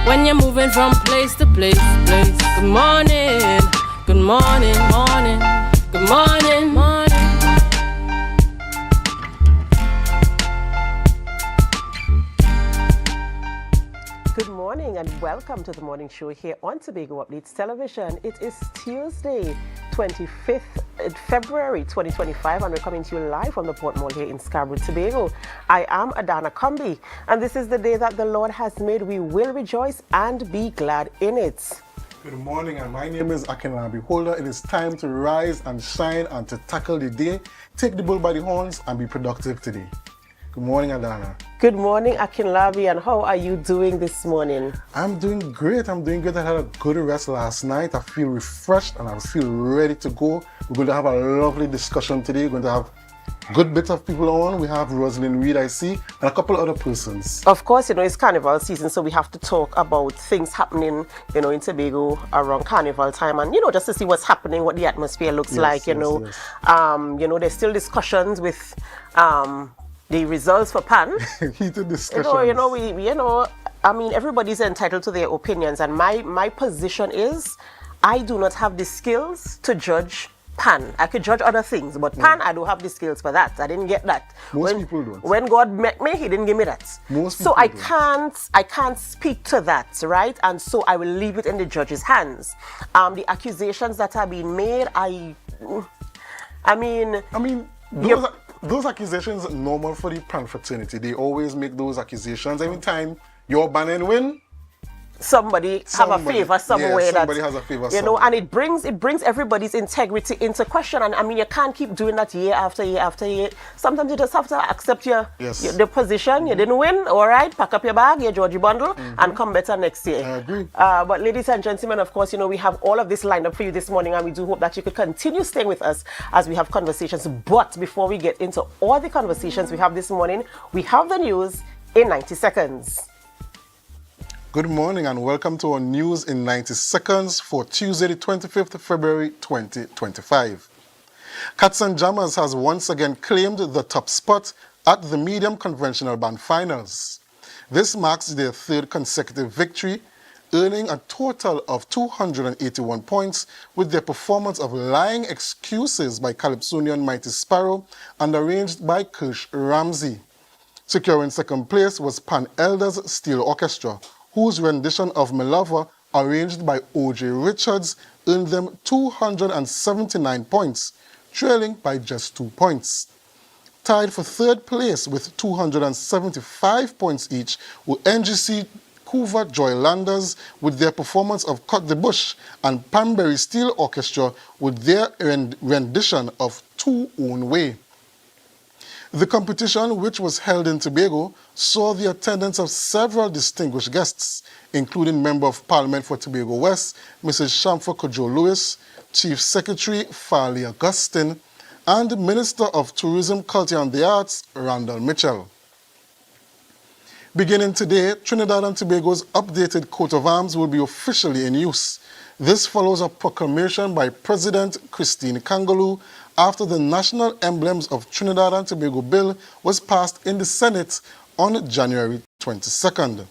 when you're moving from place to place. Good morning, good morning, morning, good morning, morning. Good morning and welcome to the morning show here on Tobago Updates Television. It is Tuesday, 25th February 2025, and we're coming to you live from the Port Mall here in Scarborough, Tobago. I am Adana Kumbi, and this is the day that the Lord has made. We will rejoice and be glad in it. Good morning, and my name is Akinla Beholder. It is time to rise and shine and to tackle the day. Take the bull by the horns and be productive today. Good morning, Adana. Good morning, Akinlabi, and how are you doing this morning? I'm doing great. I had a good rest last night. I feel refreshed and I feel ready to go. We're going to have a lovely discussion today. We're going to have a good bit of people on. We have Rosalind Reed, I see, and a couple of other persons. Of course, it's Carnival season, so we have to talk about things happening, in Tobago around Carnival time, and, just to see what's happening, what the atmosphere looks like, Yes. There's still discussions with, the results for PAN. Heated discussions. Everybody's entitled to their opinions, and my position is I do not have the skills to judge PAN. I could judge other things, but PAN, I don't have the skills for that. I didn't get that. Most people don't. When God met me, He didn't give me that. So I can't speak to that, right? And so I will leave it in the judge's hands. The accusations that are being made, those accusations are normal for the PAN fraternity. They always make those accusations. Every time your banner win, somebody have a favor somewhere. Yeah, somebody has a favor somewhere. And it brings everybody's integrity into question. And you can't keep doing that year after year after year. Sometimes you just have to accept the position. You didn't win, all right, pack up your bag, your Georgie bundle, and come better next year. I agree. But ladies and gentlemen, of course, we have all of this lined up for you this morning, and we do hope that you could continue staying with us as we have conversations. But before we get into all the conversations we have this morning, we have the news in 90 seconds. Good morning and welcome to our news in 90 seconds for Tuesday, the 25th of February 2025. Cats and Jammers has once again claimed the top spot at the medium conventional band finals. This marks their third consecutive victory, earning a total of 281 points with their performance of Lying Excuses by Calypsonian Mighty Sparrow and arranged by Kirsch Ramsey. Securing second place was Pan Elders Steel Orchestra, whose rendition of Me Lover, arranged by O.J. Richards, earned them 279 points, trailing by just 2 points. Tied for third place with 275 points each were NGC Couva Joylanders with their performance of Cut the Bush and Panbury Steel Orchestra with their rendition of Two Own Way. The competition, which was held in Tobago, saw the attendance of several distinguished guests, including Member of Parliament for Tobago West, Mrs. Shamfa Kojo Lewis, Chief Secretary Farley Augustine, and Minister of Tourism, Culture and the Arts, Randall Mitchell. Beginning today, Trinidad and Tobago's updated coat of arms will be officially in use. This follows a proclamation by President Christine Kangaloo after the National Emblems of Trinidad and Tobago Bill was passed in the Senate on January 22nd.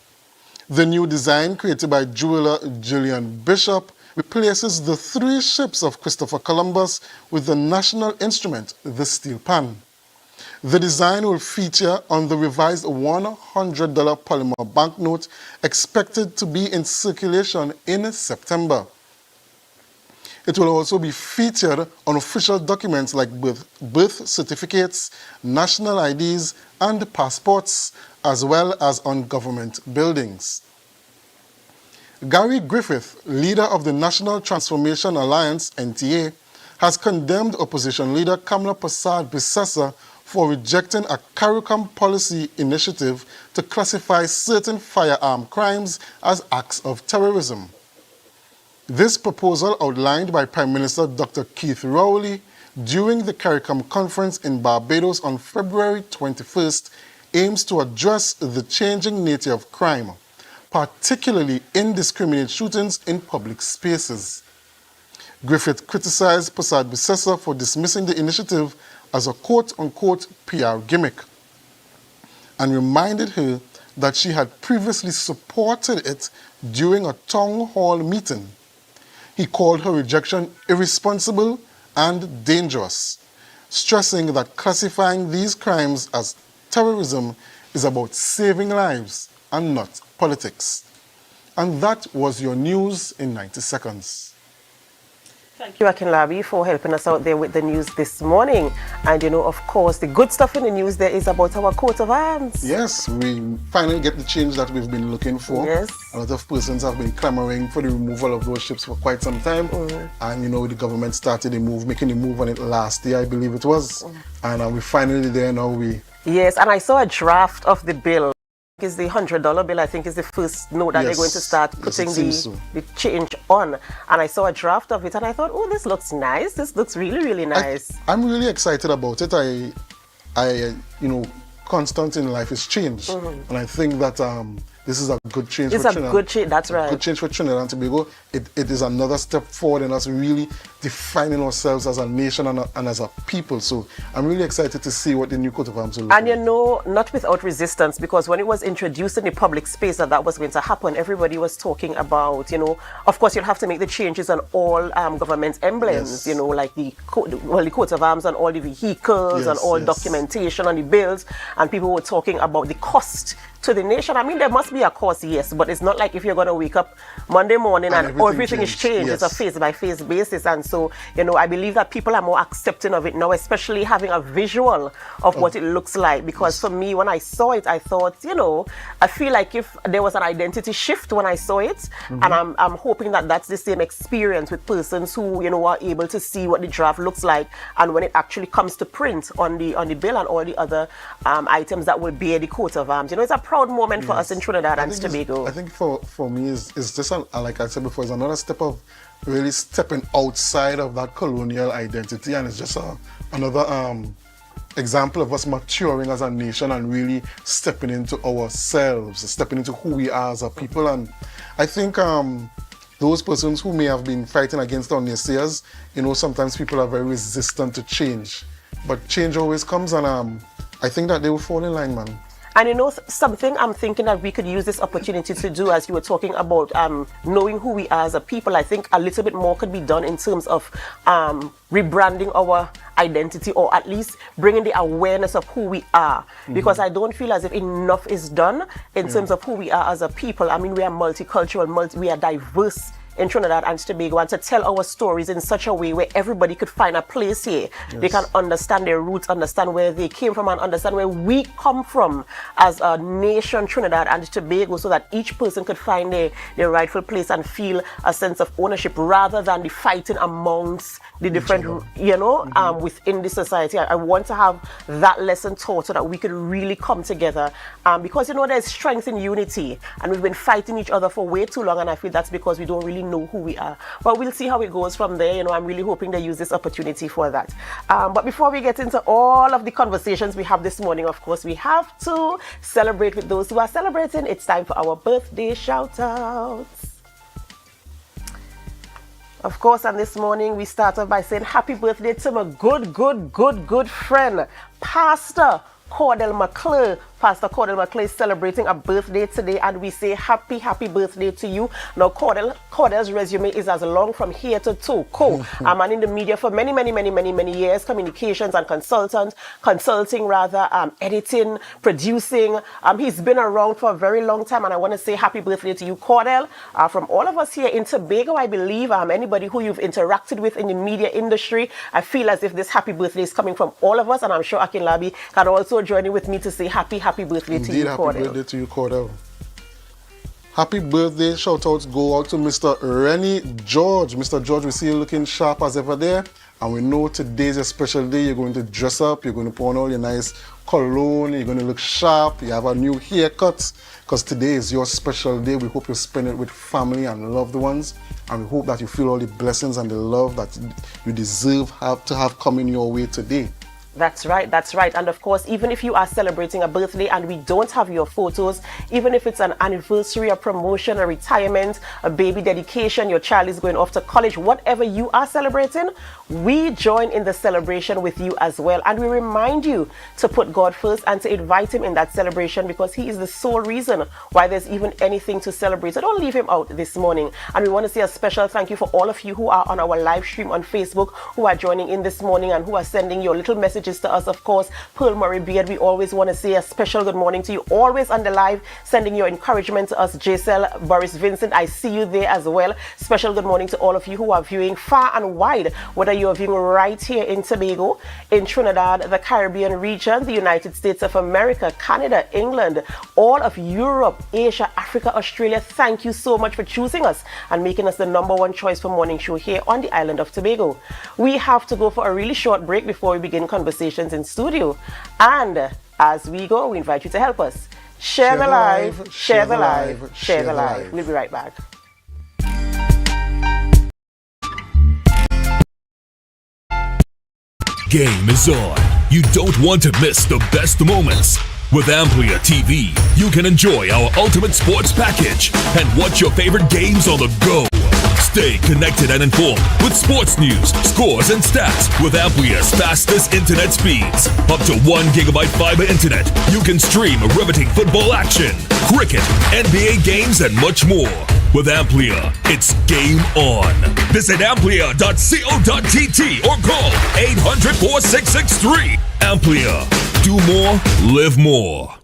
The new design, created by jeweler Gillian Bishop, replaces the 3 ships of Christopher Columbus with the national instrument, the steel pan. The design will feature on the revised $100 polymer banknote expected to be in circulation in September. It will also be featured on official documents like birth certificates, national IDs, and passports, as well as on government buildings. Gary Griffith, leader of the National Transformation Alliance, NTA, has condemned opposition leader Kamla Persad-Bissessar for rejecting a CARICOM policy initiative to classify certain firearm crimes as acts of terrorism. This proposal, outlined by Prime Minister Dr. Keith Rowley during the CARICOM conference in Barbados on February 21st, aims to address the changing nature of crime, particularly indiscriminate shootings in public spaces. Griffith criticized Persad-Bissessar for dismissing the initiative as a quote-unquote PR gimmick and reminded her that she had previously supported it during a town hall meeting. He called her rejection irresponsible and dangerous, stressing that classifying these crimes as terrorism is about saving lives and not politics. And that was your news in 90 seconds. Thank you, Akinlabi, for helping us out there with the news this morning. And, of course, the good stuff in the news there is about our coat of arms. Yes, we finally get the change that we've been looking for. Yes. A lot of persons have been clamoring for the removal of those ships for quite some time. And, the government started making the move on it last year, I believe it was. And we're finally there now. Yes, and I saw a draft of the bill. Is the $100 bill, I think, is the first note that they're going to start putting the change on. And I saw a draft of it and I thought, oh, this looks nice. This looks really, really nice. I'm really excited about it. I constant in life is change. And I think that this is a good change for Trinidad. It's a good change, that's right. Good change for Trinidad and Tobago. It is another step forward in us really defining ourselves as a nation and as a people. So I'm really excited to see what the new coat of arms will look like. And not without resistance, because when it was introduced in the public space that was going to happen, everybody was talking about, of course you'll have to make the changes on all government emblems, like the coat of arms on all the vehicles and all documentation on the bills, and people were talking about the cost to the nation. I mean, there must be a cost, yes, but it's not like if you're going to wake up Monday morning and everything is changed. Yes. It's a face-by-face basis. And so, I believe that people are more accepting of it now, especially having a visual of what it looks like. Because for me, when I saw it, I thought, I feel like if there was an identity shift when I saw it, and I'm hoping that that's the same experience with persons who, are able to see what the draft looks like, and when it actually comes to print on the bill and all the other items that will bear the coat of arms. It's a proud moment for us in Trinidad and Tobago. I think for me, it's just, like I said before, it's another step of really stepping outside of that colonial identity, and it's just another example of us maturing as a nation and really stepping into ourselves, stepping into who we are as a people. And I think those persons who may have been fighting against our naysayers, sometimes people are very resistant to change, but change always comes, and I think that they will fall in line, man. And something I'm thinking that we could use this opportunity to do, as you were talking about knowing who we are as a people, I think a little bit more could be done in terms of rebranding our identity, or at least bringing the awareness of who we are. Because I don't feel as if enough is done in terms of who we are as a people. I mean, we are multicultural, we are diverse in Trinidad and Tobago, and to tell our stories in such a way where everybody could find a place here. They can understand their roots, understand where they came from, and understand where we come from as a nation, Trinidad and Tobago, so that each person could find their rightful place and feel a sense of ownership, rather than the fighting amongst the different, within the society. I want to have that lesson taught so that we could really come together, because there's strength in unity, and we've been fighting each other for way too long, and I feel that's because we don't really know who we are. But we'll see how it goes from there. I'm really hoping they use this opportunity for that. But before we get into all of the conversations we have this morning, of course, we have to celebrate with those who are celebrating. It's time for our birthday shout-outs. Of course, and this morning we start off by saying happy birthday to my good friend, Pastor Cordell McClure. Pastor Cordell McClure is celebrating a birthday today, and we say happy birthday to you. Now, Cordell's resume is as long from here to Tobago. And in the media for many years, communications and consulting rather, editing, producing. He's been around for a very long time, and I want to say happy birthday to you, Cordell. From all of us here in Tobago, I believe, anybody who you've interacted with in the media industry, I feel as if this happy birthday is coming from all of us, and I'm sure Akinlabi can also join in with me to say happy birthday to you, Cordell. Happy birthday to you, Cordell. Happy birthday shout-outs go out to Mr. Rennie George. Mr. George, we see you looking sharp as ever there. And we know today's a special day. You're going to dress up. You're going to put on all your nice cologne. You're going to look sharp. You have a new haircut. Because today is your special day. We hope you spend it with family and loved ones. And we hope that you feel all the blessings and the love that you deserve to have coming your way today. That's right, that's right. And of course, even if you are celebrating a birthday and we don't have your photos, even if it's an anniversary, a promotion, a retirement, a baby dedication, your child is going off to college, whatever you are celebrating, we join in the celebration with you as well. And we remind you to put God first and to invite him in that celebration, because he is the sole reason why there's even anything to celebrate. So don't leave him out this morning. And we want to say a special thank you for all of you who are on our live stream on Facebook, who are joining in this morning and who are sending your little messages to us. Of course, Pearl Murray Beard, we always want to say a special good morning to you, always on the live, sending your encouragement to us. JSL, Boris Vincent, I see you there as well. Special good morning to all of you who are viewing far and wide, whether you are viewing right here in Tobago, in Trinidad, the Caribbean region, the United States of America, Canada, England, all of Europe, Asia, Africa, Australia. Thank you so much for choosing us and making us the #1 choice for morning show here on the island of Tobago. We have to go for a really short break before we begin conversations in studio, and as we go, we invite you to help us share the live, share the live, share the live. We'll be right back. Game is on. You don't want to miss the best moments. With AMPLIA TV, you can enjoy our ultimate sports package and watch your favorite games on the go. Stay connected and informed with sports news, scores, and stats with AMPLIA's fastest internet speeds. Up to 1 GB fiber internet, you can stream riveting football action, cricket, NBA games, and much more. With AMPLIA, it's game on. Visit amplia.co.tt or call 800-4663. AMPLIA. Do more, live more.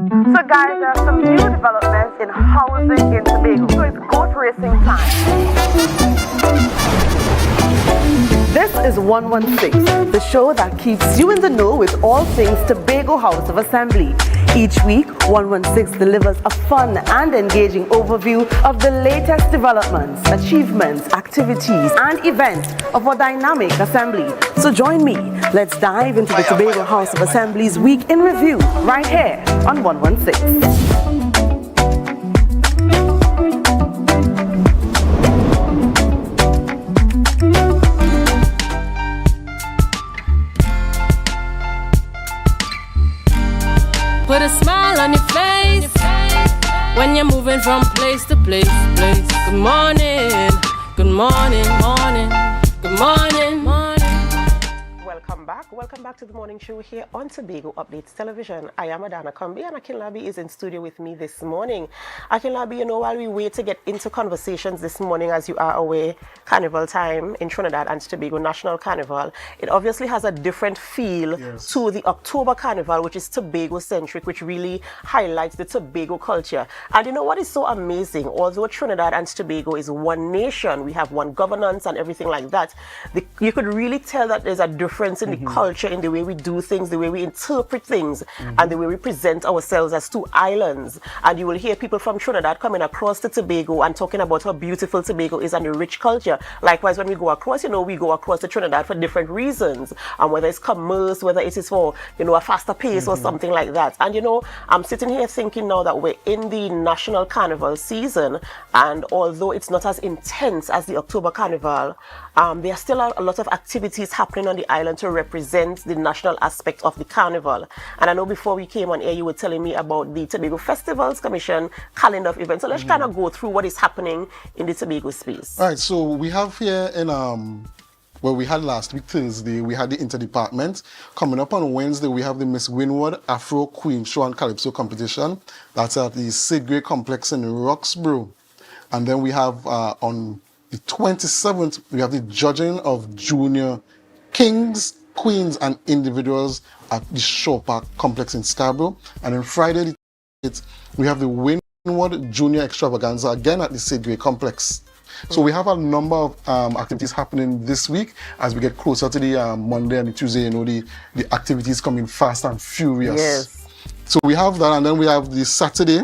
So guys, there are some new developments in housing in Tobago. So it's goat racing time. This is 116, the show that keeps you in the know with all things Tobago House of Assembly. Each week, 116 delivers a fun and engaging overview of the latest developments, achievements, activities, and events of our dynamic assembly. So join me. Let's dive into the Tobago House of Assembly's Week in Review right here on 116. Put a smile on your face when you're moving from place to place. Good morning, good morning, morning, good morning, morning. Welcome back to the morning show here on Tobago Updates Television. I am Adana Kumbi, and Akinlabi is in studio with me this morning. Akinlabi, while we wait to get into conversations this morning, as you are aware, Carnival time in Trinidad and Tobago, National Carnival, it obviously has a different feel to the October Carnival, which is Tobago-centric, which really highlights the Tobago culture. And you know what is so amazing? Although Trinidad and Tobago is one nation, we have one governance and everything like that, you could really tell that there's a difference in the culture, in the way we do things, the way we interpret things, and the way we present ourselves as two islands. And you will hear people from Trinidad coming across to Tobago and talking about how beautiful Tobago is and the rich culture. Likewise, when we go across, we go across to Trinidad for different reasons, and whether it's commerce, whether it is for, a faster pace or something like that. And I'm sitting here thinking now that we're in the National Carnival season, and although it's not as intense as the October Carnival, there are still a lot of activities happening on the island to represent the national aspect of the carnival. And I know before we came on air, you were telling me about the Tobago Festivals Commission calendar of events. So let's kind of go through what is happening in the Tobago space. All right, so we have here in, we had last week, Thursday, we had the interdepartment. Coming up on Wednesday, we have the Miss Winwood Afro Queen Show and Calypso competition. That's at the Sidgray Complex in Roxborough. And then we have on the 27th, we have the judging of junior kings, queens, and individuals at the Shore Park Complex in Scarborough. And then Friday, the 8th, we have the Winwood Junior Extravaganza again at the Sidgray Complex. So we have a number of activities happening this week as we get closer to the Monday and the Tuesday. You know, the activities coming fast and furious. Yes. So we have that, and then we have the Saturday,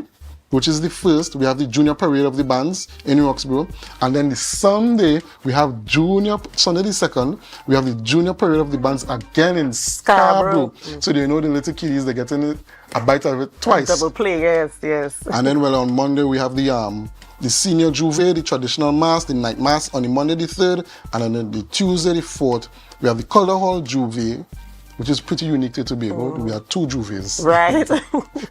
which is the first. We have the Junior Parade of the Bands in Roxborough, and then the Sunday we have Sunday the 2nd, we have the Junior Parade of the Bands again in Scarborough. So you know the little kiddies, they're getting a bite of it twice. Double play, yes. And then on Monday we have the Senior Juve, the traditional mass, the night mass on the Monday the 3rd, and then the Tuesday the 4th we have the Culture Hall Juve, which is pretty unique to Tobago. We have 2 Juves. Right.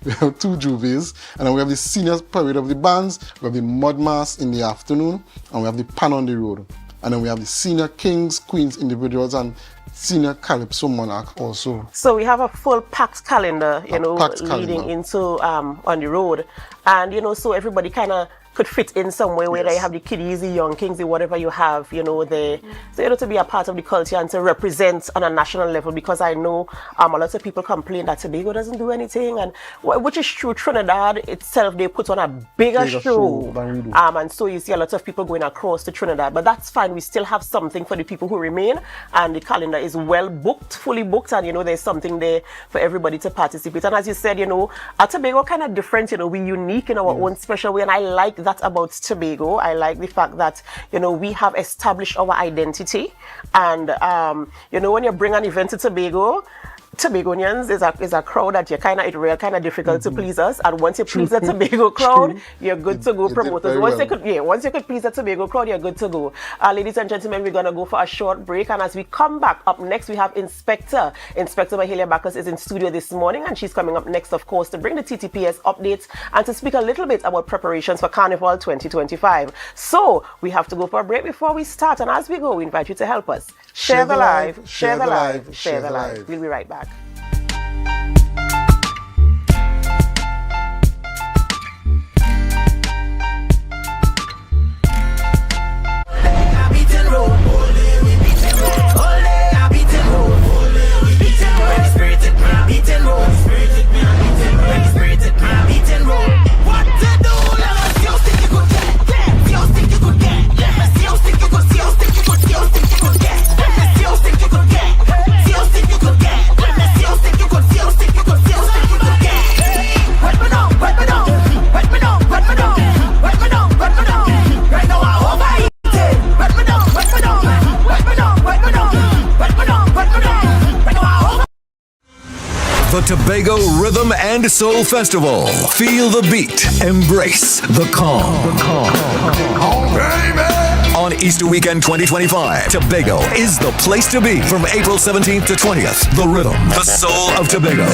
We have 2 Juves. And then we have the Senior Parade of the Bands, we have the Mud Mass in the afternoon, and we have the Pan on the Road. And then we have the Senior Kings, Queens, Individuals, and Senior Calypso Monarch also. So we have a full packed calendar, leading into on the road. And, so everybody kind of could fit in somewhere, whether you have the kiddies, the young kings, the whatever you have, there. So, to be a part of the culture and to represent on a national level, because I know a lot of people complain that Tobago doesn't do anything, and which is true. Trinidad itself, they put on a bigger show than we do. And so you see a lot of people going across to Trinidad, but that's fine. We still have something for the people who remain, and the calendar is well booked, fully booked, and there's something there for everybody to participate. And as you said, at Tobago kind of different, we're unique in our own special way, and I like that about Tobago. I like the fact that we have established our identity, and when you bring an event to Tobago, Tobagonians is a crowd that it's real kind of difficult to please us, and once you please the Tobago crowd, you're good to go. Promoters, once you could please the Tobago crowd, you're good to go. Ladies and gentlemen, we're gonna go for a short break, and as we come back, up next we have Inspector Mahalia Bacchus is in studio this morning, and she's coming up next, of course, to bring the TTPS updates and to speak a little bit about preparations for Carnival 2025. So we have to go for a break before we start, and as we go, we invite you to help us share the live, share the live, share the live. We'll be right back. The Tobago Rhythm and Soul Festival. Feel the beat. Embrace the calm. On Easter Weekend 2025, Tobago is the place to be from April 17th to 20th. The Rhythm, the Soul of Tobago.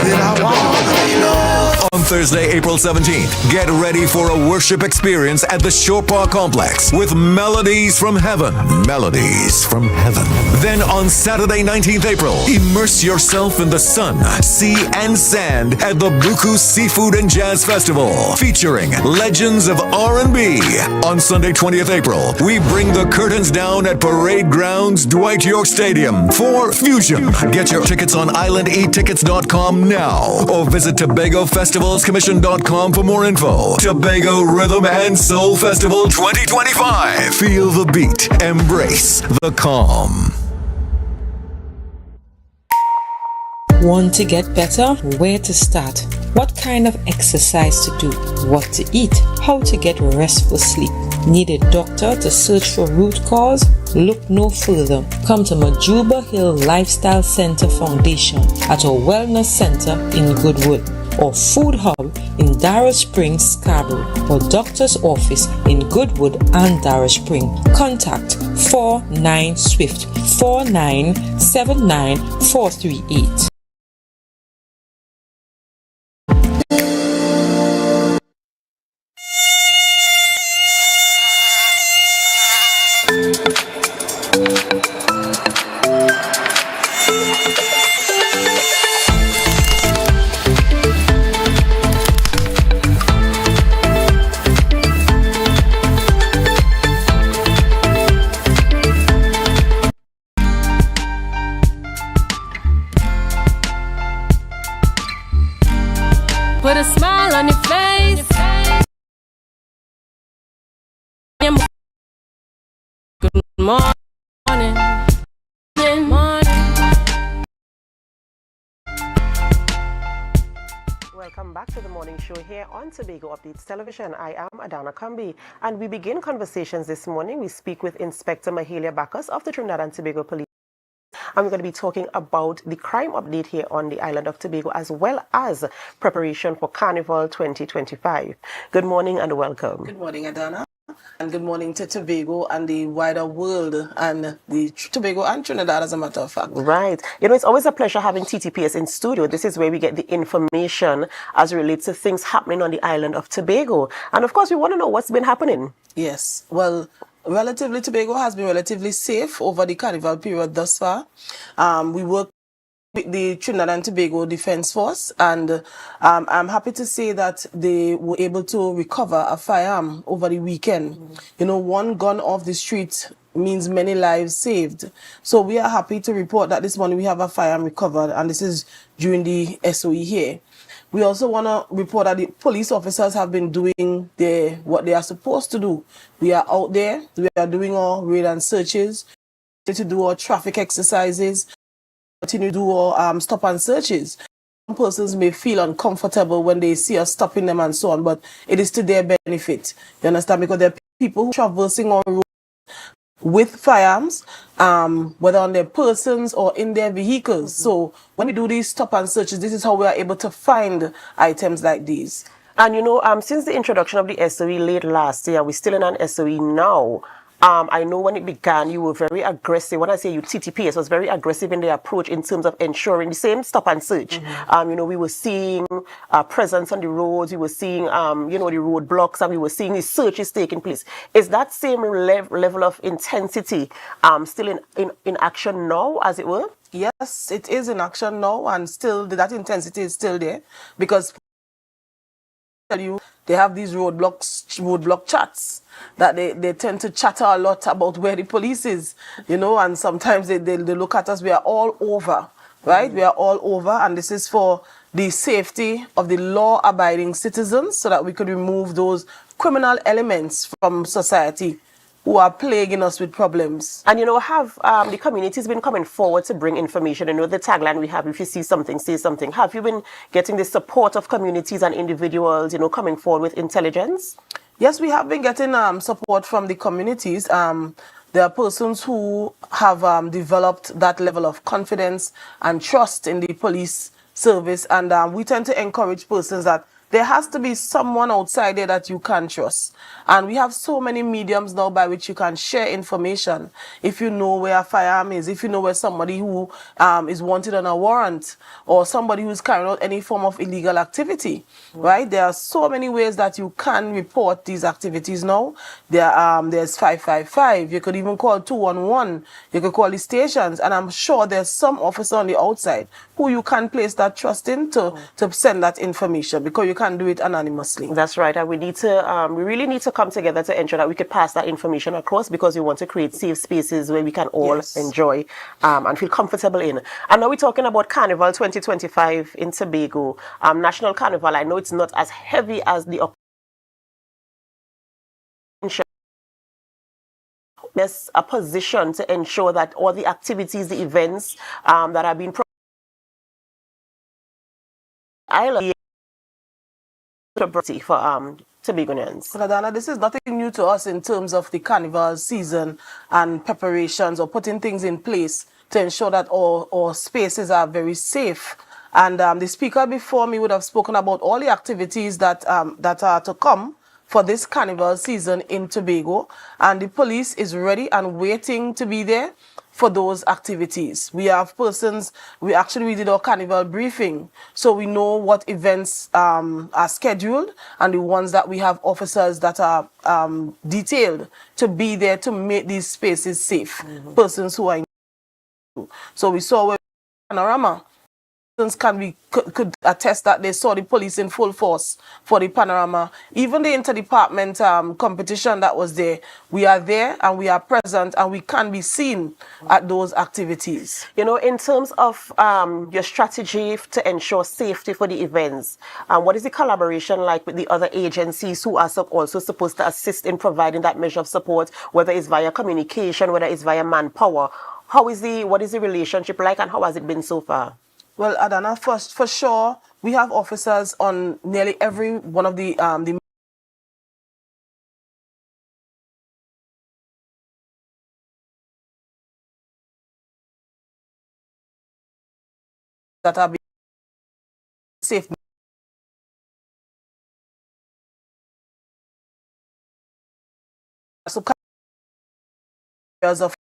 On Thursday, April 17th, get ready for a worship experience at the Shore Park Complex with Melodies from Heaven. Melodies from Heaven. Then on Saturday, 19th April, immerse yourself in the sun, sea, and sand at the Buku Seafood and Jazz Festival, featuring legends of R&B. On Sunday, 20th April, we bring the curtains down at Parade Grounds, Dwight York Stadium for Fusion. Get your tickets on islandetickets.com now or visit TobagoFestivalsCommission.com for more info. Tobago Rhythm and Soul Festival 2025. Feel the beat. Embrace the calm. Want to get better? Where to start? What kind of exercise to do? What to eat? How to get restful sleep? Need a doctor to search for root cause? Look no further. Come to Majuba Hill Lifestyle Center Foundation at our Wellness Center in Goodwood, or Food Hub in Darrow Springs, Scarborough, or Doctor's Office in Goodwood and Darrow Springs. Contact 49 Swift 4979 438. morning, Welcome back to the morning show here on Tobago Updates Television. I am Adana Kambi, and we begin conversations this morning. We speak with Inspector Mahalia Bacchus of the Trinidad and Tobago Police. And we're going to be talking about the crime update here on the island of Tobago, as well as preparation for Carnival 2025. Good morning and welcome. Good morning, Adana. And good morning to Tobago and the wider world, and the Tobago and Trinidad, as a matter of fact. Right. You know, it's always a pleasure having TTPS in studio. This is where we get the information as relates to things happening on the island of Tobago. And of course, we want to know what's been happening. Yes. Well, relatively, Tobago has been relatively safe over the carnival period thus far. We work with the Trinidad and Tobago Defence Force, and I'm happy to say that they were able to recover a firearm over the weekend. You know, one gun off the street means many lives saved. So we are happy to report that this morning we have a firearm recovered, and this is during the SOE here. We also want to report that the police officers have been doing what they are supposed to do. We are out there, we are doing our raid and searches, to do our traffic exercises, continue to do our stop and searches. Some persons may feel uncomfortable when they see us stopping them and so on, but it is to their benefit. You understand? Because there are people who are traversing on roads with firearms, whether on their persons or in their vehicles. So when we do these stop and searches, this is how we are able to find items like these. And you know, since the introduction of the SOE late last year, we're still in an SOE now. I know when it began, you were very aggressive. When I say you, TTPS was very aggressive in their approach in terms of ensuring the same stop and search. You know, we were seeing presence on the roads, we were seeing, you know, the roadblocks, and we were seeing the searches taking place. Is that same level of intensity still in action now, as it were? Yes, it is in action now, and still that intensity is still there, because they have these roadblock chats that they tend to chatter a lot about where the police is, you know, and sometimes they look at us. We are all over, right? We are all over, and this is for the safety of the law-abiding citizens, so that we could remove those criminal elements from society who are plaguing us with problems. And you know, have the communities been coming forward to bring information? You know, the tagline we have, if you see something, say something. Have you been getting the support of communities and individuals, you know, coming forward with intelligence? Yes, we have been getting support from the communities. There are persons who have developed that level of confidence and trust in the police service, and we tend to encourage persons that there has to be someone outside there that you can trust. And we have so many mediums now by which you can share information. If you know where a firearm is, if you know where somebody who is wanted on a warrant, or somebody who's carrying out any form of illegal activity, right? There are so many ways that you can report these activities now. There's 555. You could even call 211. You could call the stations. And I'm sure there's some officer on the outside who you can place that trust in to send that information, because you can do it anonymously. That's right, and we need to, we really need to come together to ensure that we could pass that information across, because we want to create safe spaces where we can all enjoy and feel comfortable in. And now we're talking about Carnival 2025 in Tobago, National Carnival. I know it's not as heavy as the there's a position to ensure that all the activities, the events that are being island for Tobagonians. So, Adana, this is nothing new to us in terms of the carnival season and preparations, or putting things in place to ensure that our spaces are very safe. And the speaker before me would have spoken about all the activities that are to come for this carnival season in Tobago, and the police is ready and waiting to be there for those activities. We have persons, we did our carnival briefing, so we know what events are scheduled, and the ones that we have officers that are detailed to be there to make these spaces safe. Persons who are in. So we saw where panorama could attest that they saw the police in full force for the panorama. Even the interdepartment competition that was there, we are there and we are present and we can be seen at those activities. You know, in terms of your strategy to ensure safety for the events, what is the collaboration like with the other agencies who are also supposed to assist in providing that measure of support, whether it's via communication, whether it's via manpower? What is the relationship like and how has it been so far? Well, Adana, first, for sure, we have officers on nearly every one of the that are being safe. So, areas of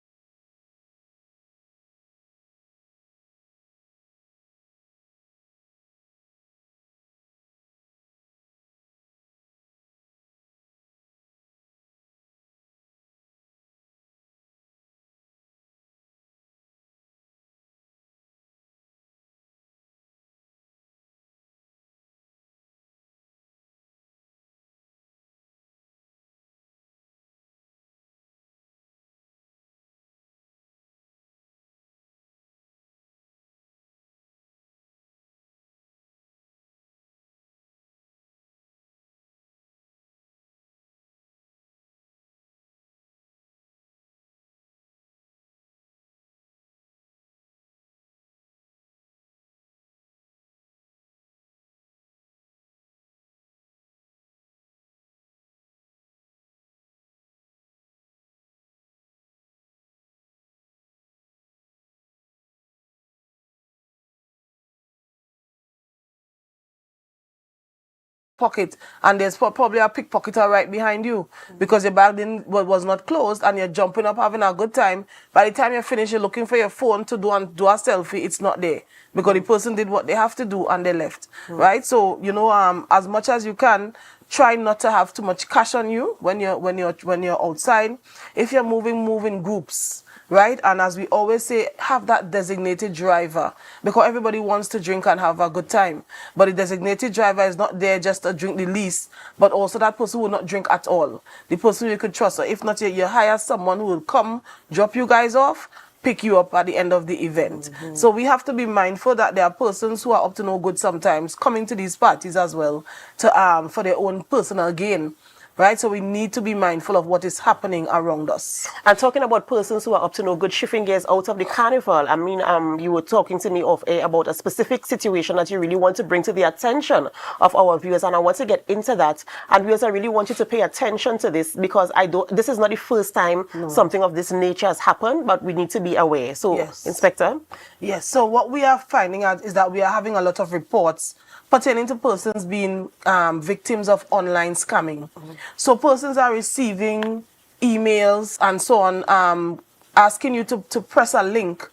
pocket, and there's probably a pickpocketer right behind you because your bag was not closed and you're jumping up having a good time. By the time you're finished, you're looking for your phone to do a selfie. It's not there because the person did what they have to do and they left. Right? So, you know, as much as you can, try not to have too much cash on you when you're outside. If you're moving in groups, right? And as we always say, have that designated driver because everybody wants to drink and have a good time. But the designated driver is not there just to drink the least, but also that person will not drink at all. The person you could trust. Or if not, you hire someone who will come, drop you guys off, pick you up at the end of the event. So we have to be mindful that there are persons who are up to no good sometimes coming to these parties as well to for their own personal gain. Right, so we need to be mindful of what is happening around us. And talking about persons who are up to no good, shifting gears out of the carnival, I mean, you were talking to me off air about a specific situation that you really want to bring to the attention of our viewers, and I want to get into that. And viewers, I really want you to pay attention to this because this is not the first time something of this nature has happened, but we need to be aware. So, yes. Inspector? Yes, so what we are finding out is that we are having a lot of reports pertaining to persons being victims of online scamming. So persons are receiving emails and so on asking you to press a link,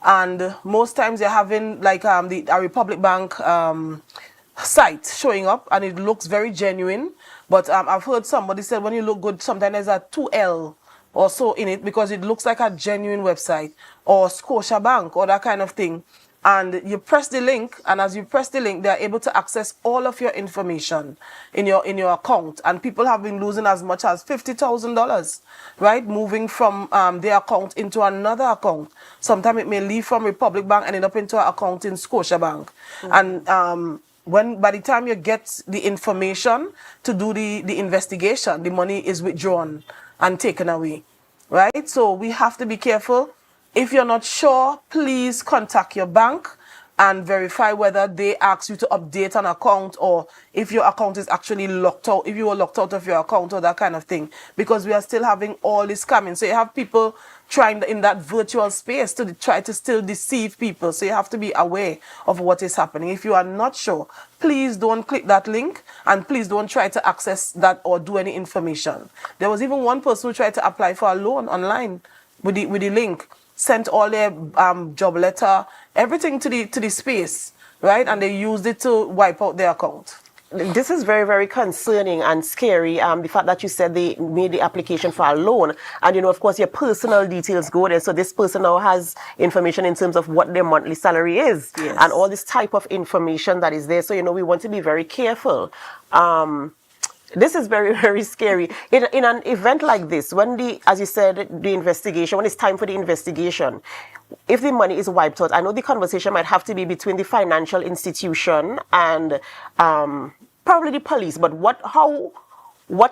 and most times they're having like a Republic Bank site showing up and it looks very genuine, but I've heard somebody say when you look good sometimes there's a 2L or so in it because it looks like a genuine website or Scotiabank or that kind of thing. And you press the link, and as you press the link, they are able to access all of your information in your account. And people have been losing as much as $50,000, right? Moving from their account into another account. Sometimes it may leave from Republic Bank and end up into an account in Scotiabank. And by the time you get the information to do the investigation, the money is withdrawn and taken away, right? So we have to be careful. If you're not sure, please contact your bank and verify whether they ask you to update an account or if your account is actually locked out, if you were locked out of your account or that kind of thing, because we are still having all this scamming. So you have people trying in that virtual space to try to still deceive people. So you have to be aware of what is happening. If you are not sure, please don't click that link and please don't try to access that or do any information. There was even one person who tried to apply for a loan online with the link. Sent all their job letter, everything to the space, right? And they used it to wipe out their account. this is very, very concerning and scary. The fact that you said they made the application for a loan, and of course, your personal details go there. So this person now has information in terms of what their monthly salary is, Yes. and all this type of information that is there. So we want to be very careful. This is very, very scary. In an event like this, as you said, the investigation, when it's time for the investigation, if the money is wiped out, I know the conversation might have to be between the financial institution and probably the police. But what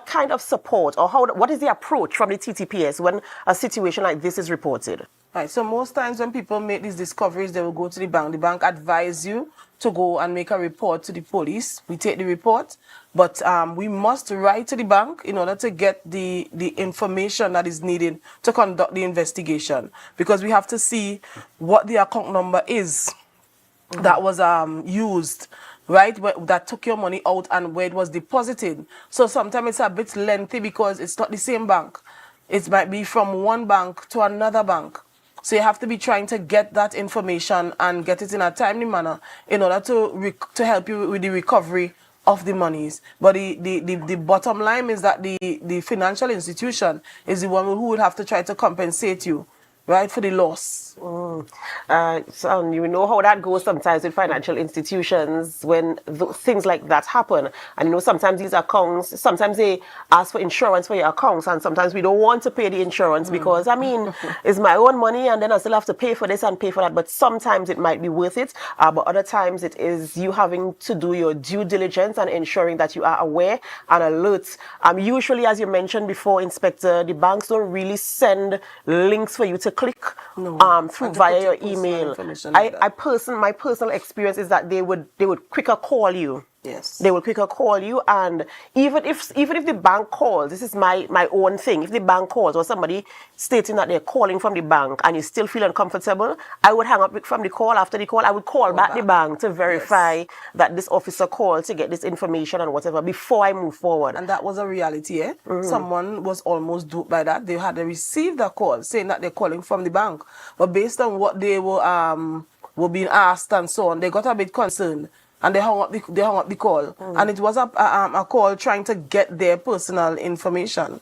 kind of support, or what is the approach from the TTPS when a situation like this is reported? Right. So most times when people make these discoveries, they will go to the bank. The bank advise you to go and make a report to the police. We take the report, but we must write to the bank in order to get the information that is needed to conduct the investigation, because we have to see what the account number is that was used, right, that took your money out and where it was deposited. So sometimes it's a bit lengthy because it's not the same bank. It might be from one bank to another bank. So you have to be trying to get that information and get it in a timely manner in order to help you with the recovery of the monies. But the bottom line is that the financial institution is the one who will have to try to compensate you, right, for the loss. So you know how that goes sometimes with financial institutions when things like that happen. And sometimes these accounts, sometimes they ask for insurance for your accounts, and sometimes we don't want to pay the insurance because, it's my own money and then I still have to pay for this and pay for that. But sometimes it might be worth it, but other times it is you having to do your due diligence and ensuring that you are aware and alert. Usually, as you mentioned before, Inspector, the banks don't really send links for you to click through via your email. My personal experience is that they would quicker call you. Yes. They will quicker call you, and even if the bank calls, this is my own thing. If the bank calls or somebody stating that they're calling from the bank and you still feel uncomfortable, I would hang up from the call. After the call, I would call back the bank to verify that this officer called to get this information and whatever before I move forward. And that was a reality, eh? Someone was almost duped by that. They had received a call saying that they're calling from the bank, but based on what they were being asked and so on, they got a bit concerned. And they hung up the call. And it was a call trying to get their personal information.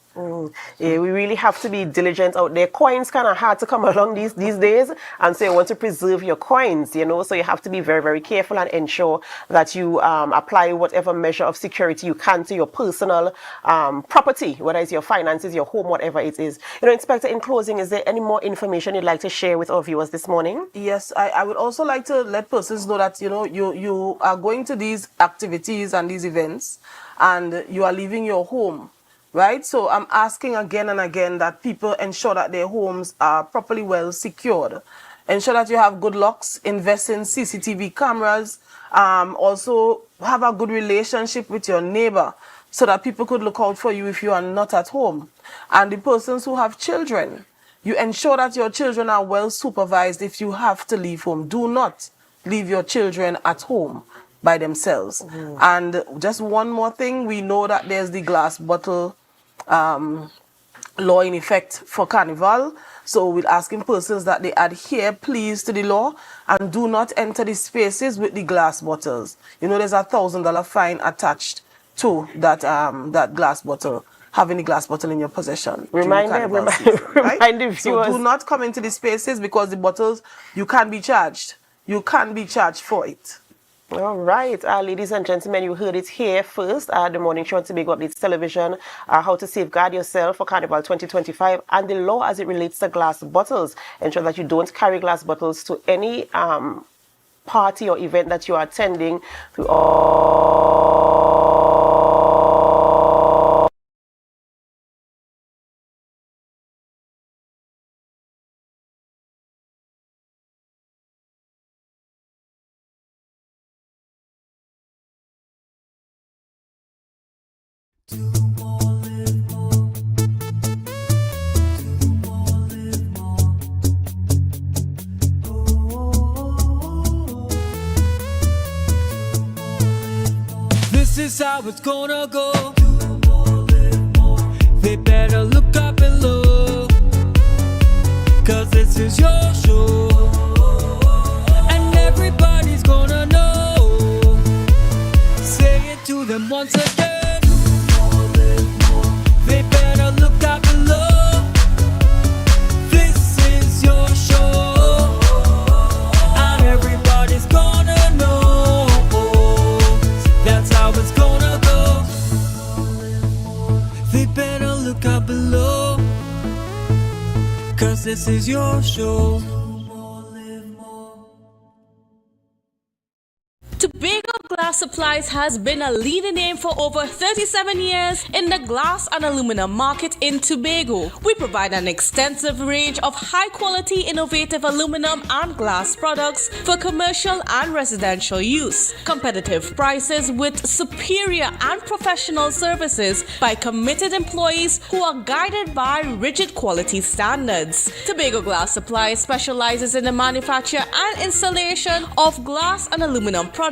Yeah, we really have to be diligent out there. Coins kind of hard to come along these days, and so you want to preserve your coins, so you have to be very, very careful and ensure that you apply whatever measure of security you can to your personal property, whether it's your finances, your home, whatever it is. Inspector, in closing, is there any more information you'd like to share with our viewers this morning? Yes, I would also like to let persons know that you are going to these activities and these events and you are leaving your home, right? So I'm asking again and again that people ensure that their homes are properly well secured. Ensure that you have good locks, invest in CCTV cameras, also have a good relationship with your neighbor so that people could look out for you if you are not at home. And the persons who have children, you ensure that your children are well supervised if you have to leave home. Do not leave your children at home by themselves. And just one more thing, we know that there's the glass bottle law in effect for Carnival. So we're asking persons that they adhere, please, to the law and do not enter the spaces with the glass bottles. There's a $1,000 fine attached to that glass bottle, having the glass bottle in your possession. Remind the viewers. So do not come into the spaces because the bottles, you can be charged. You can be charged for it. All right, ladies and gentlemen, you heard it here first. The morning show on Tobago Updates Television, how to safeguard yourself for Carnival 2025 and the law as it relates to glass bottles. Ensure that you don't carry glass bottles to any party or event that you are attending. This is how it's gonna go. They better look up and look, 'cause this is your show, and everybody's gonna know. Say it to the look out below, 'cause this is your show. Tobago Glass Supplies has been a leading name for over 37 years in the glass and aluminum market in Tobago. We provide an extensive range of high-quality, innovative aluminum and glass products for commercial and residential use. Competitive prices with superior and professional services by committed employees who are guided by rigid quality standards. Tobago Glass Supplies specializes in the manufacture and installation of glass and aluminum products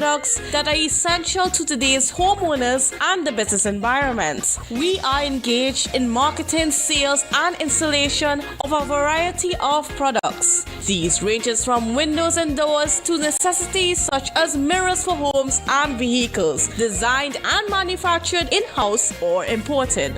that are essential to today's homeowners and the business environment. We are engaged in marketing, sales, and installation of a variety of products. These ranges from windows and doors to necessities such as mirrors for homes and vehicles, designed and manufactured in-house or imported.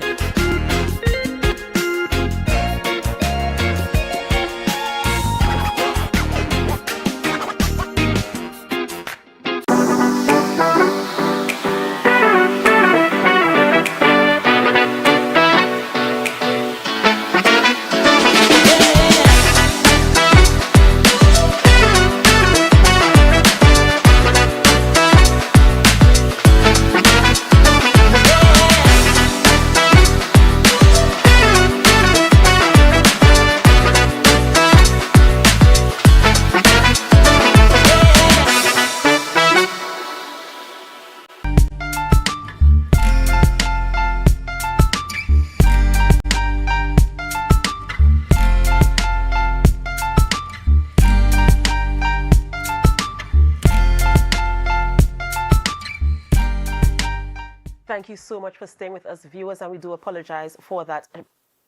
Thank you so much for staying with us, viewers, and we do apologize for that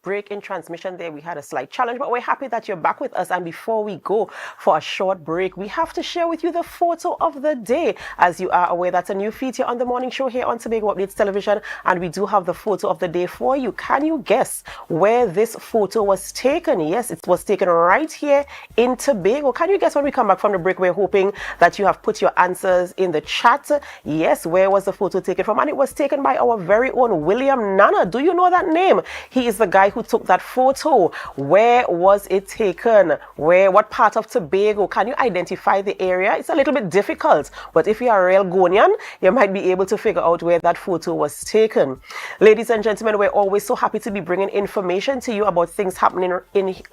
break in transmission there. We had a slight challenge, but we're happy that you're back with us. And before we go for a short break, we have to share with you the photo of the day. As you are aware, that's a new feature on the morning show here on Tobago Updates Television, and we do have the photo of the day for you. Can you guess where this photo was taken? Yes, it was taken right here in Tobago. Can you guess? When we come back from the break, we're hoping that you have put your answers in the chat. Yes, where was the photo taken from? And it was taken by our very own William Nana. Do you know that name? He is the guy who took that photo. Where was it taken? What part of Tobago? Can you identify the area? It's a little bit difficult, but if you are a real Ghanaian, you might be able to figure out where that photo was taken. Ladies and gentlemen, we're always so happy to be bringing information to you about things happening